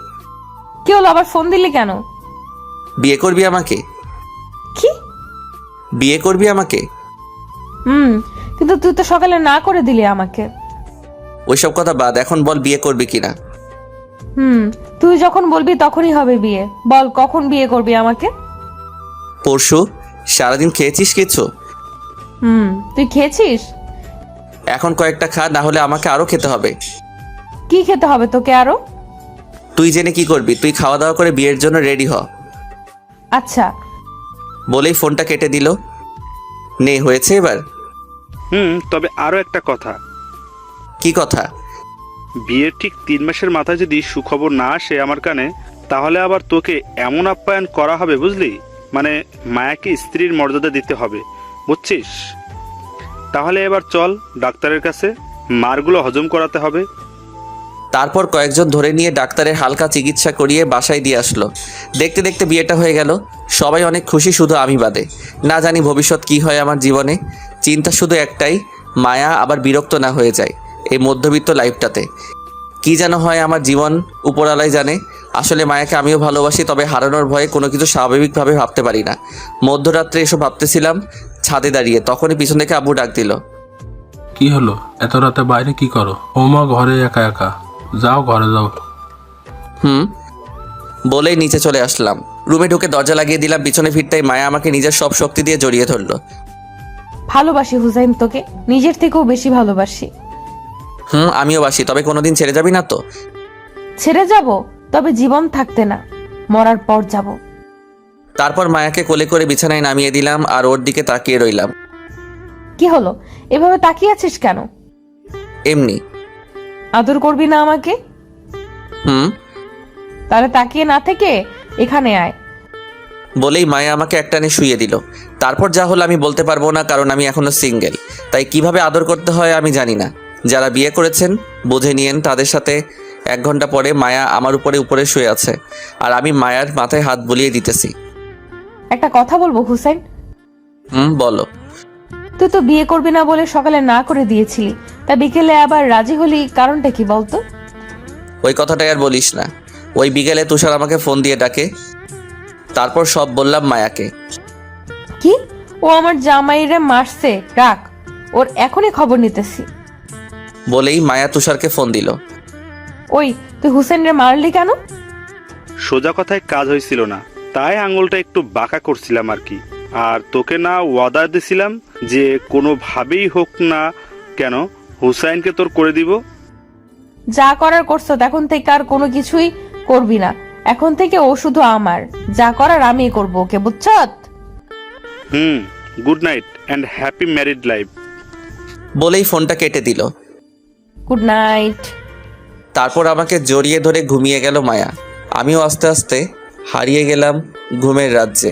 কি হলো, আবার ফোন দিলি কেন? বিয়ে করবি আমাকে? কি বিয়ে করবি আমাকে? কিন্তু তুই তো সকালে না করে দিলি আমাকে। ওইসব কথা বাদ, এখন বল বিয়ে করবি কিনা। তুই যখন বলবি তখনই হবে বিয়ে। বল, কখন বিয়ে করবি আমাকে? পরশু। সারাদিন খেয়েছিস কিছু? তুই খেয়েছিস? এখন কয়েকটা খা, না হলে আমাকে আরও খেতে হবে। কি খেতে হবে তোকে আরো? তুই জেনে কি করবি? তুই খাওয়া দাওয়া করে বিয়ের জন্য রেডি হ। আচ্ছা। বলেই ফোনটা কেটে দিল। নে, হয়েছে এবার? তবে আরও একটা কথা। কি কথা? বিয়ের ঠিক 3 মাসের মাথায় যদি সুখবর না আসে আমার কানে, তাহলে আবার তোকে এমন আপ্যায়ন করা হবে, বুঝলি? মানে মায়াকে স্ত্রীর মর্যাদা দিতে হবে, বুঝছিস? তাহলে এবার চল ডাক্তারের কাছে, মারগুলো হজম করাতে হবে। তারপর কয়েকজন ধরে নিয়ে ডাক্তারের হালকা চিকিৎসা করিয়ে বাসায় দিয়ে আসলো। দেখতে দেখতে বিয়েটা হয়ে গেল। সবাই অনেক খুশি, শুধু আমি বাদে। না জানি ভবিষ্যৎ কি হয় আমার জীবনে। চিন্তা শুধু একটাই, মায়া আবার বিরক্ত না হয়ে যায় এই মধ্যবিত্ত লাইফটাতে। কি যেন হয় আমার জীবন, উপরালাই জানে। আসলে মায়াকে আমিও ভালোবাসি, তবে হারানোর ভয়ে কোনো কিছু স্বাভাবিকভাবে ভাবতে পারি না। মধ্যরাত্রে এসব ভাবতেছিলাম ছাদে দাঁড়িয়ে, তখনই পিছন থেকে আব্বু ডাক দিল। কি হলো? এত রাতে বাইরে কি করো? ওমা ঘরে একা একা, যাও ঘরে যাও। বলেই নিচে চলে আসলাম। রুমে ঢুকে দরজা লাগিয়ে দিলাম। পিছনে ফিরতেই মায়া আমাকে নিজের সব শক্তি দিয়ে জড়িয়ে ধরলো। ভালোবাসি হুসাইন, তোকে নিজের থেকেও বেশি ভালোবাসি। আমিও বাসি, তবে কোনোদিন ছেড়ে যাবি না তো? ছেড়ে যাব, তবে জীবন থাকতে না, মরার পর যাব। তারপর মায়াকে কোলে করে বিছানায় নামিয়ে দিলাম আর ওর দিকে তাকিয়ে রইলাম। কি হলো, এভাবে তাকিয়ে আছিস কেন? এমনি। আদর করবি না আমাকে? তাহলে তাকিয়ে না থেকে এখানে আয়। বলেই মায়া আমাকে একটানে শুইয়ে দিল। তারপর যা হলো আমি বলতে পারবো না, কারণ আমি এখনো সিঙ্গেল। তাই কিভাবে আদর করতে হয় আমি জানি না। যারা বিয়ে করেছেন বুঝে নিয়েন। তাদের সাথে 1 ঘন্টা পরে মায়া আমার উপরে শুয়ে আছে, আর আমি মায়ার মাথায় হাত বুলিয়ে দিতেছি। একটা কথা বলবো হুসাইন? বলো। তুই তো বিয়ে করবি না বলে সকালে না করে দিয়েছিলি, তা বিকেলে আবার রাজি হলি, কারণটা কি বলতো? ওই কথাটাই আর বলিস না। ওই বিকেলে তুষার আমাকে ফোন দিয়ে ডাকে। তারপর সব বললাম মায়াকে। কি? ও আমার জামাইরে মারছে, রাখ, ওর এখনই খবর নিতেছি। বলেই মায়া তুষারকে ফোন দিল। ওই, তুই হুসেনরে মারলি কেন? সোজা কথায় কাজ হয়েছিল না, তাই আঙুলটা একটু বাঁকা করছিলাম আর কি। আর তোকে না ওয়াদা দিছিলাম যে কোনোভাবেই হোক না কেন হুসাইনকে তোর করে দিব। যা করার করছো, এখন থেকে আর কোনো কিছুই করবি না। এখন থেকে ও শুধু আমার, যা করার আমি করবো, ওকে, বুঝছত? Good night and happy married life. বলেই ফোনটা কেটে দিল। Good night. তারপর আমাকে জড়িয়ে ধরে ঘুমিয়ে গেল মায়া। আমিও আস্তে আস্তে হারিয়ে গেলাম ঘুমের রাজ্যে।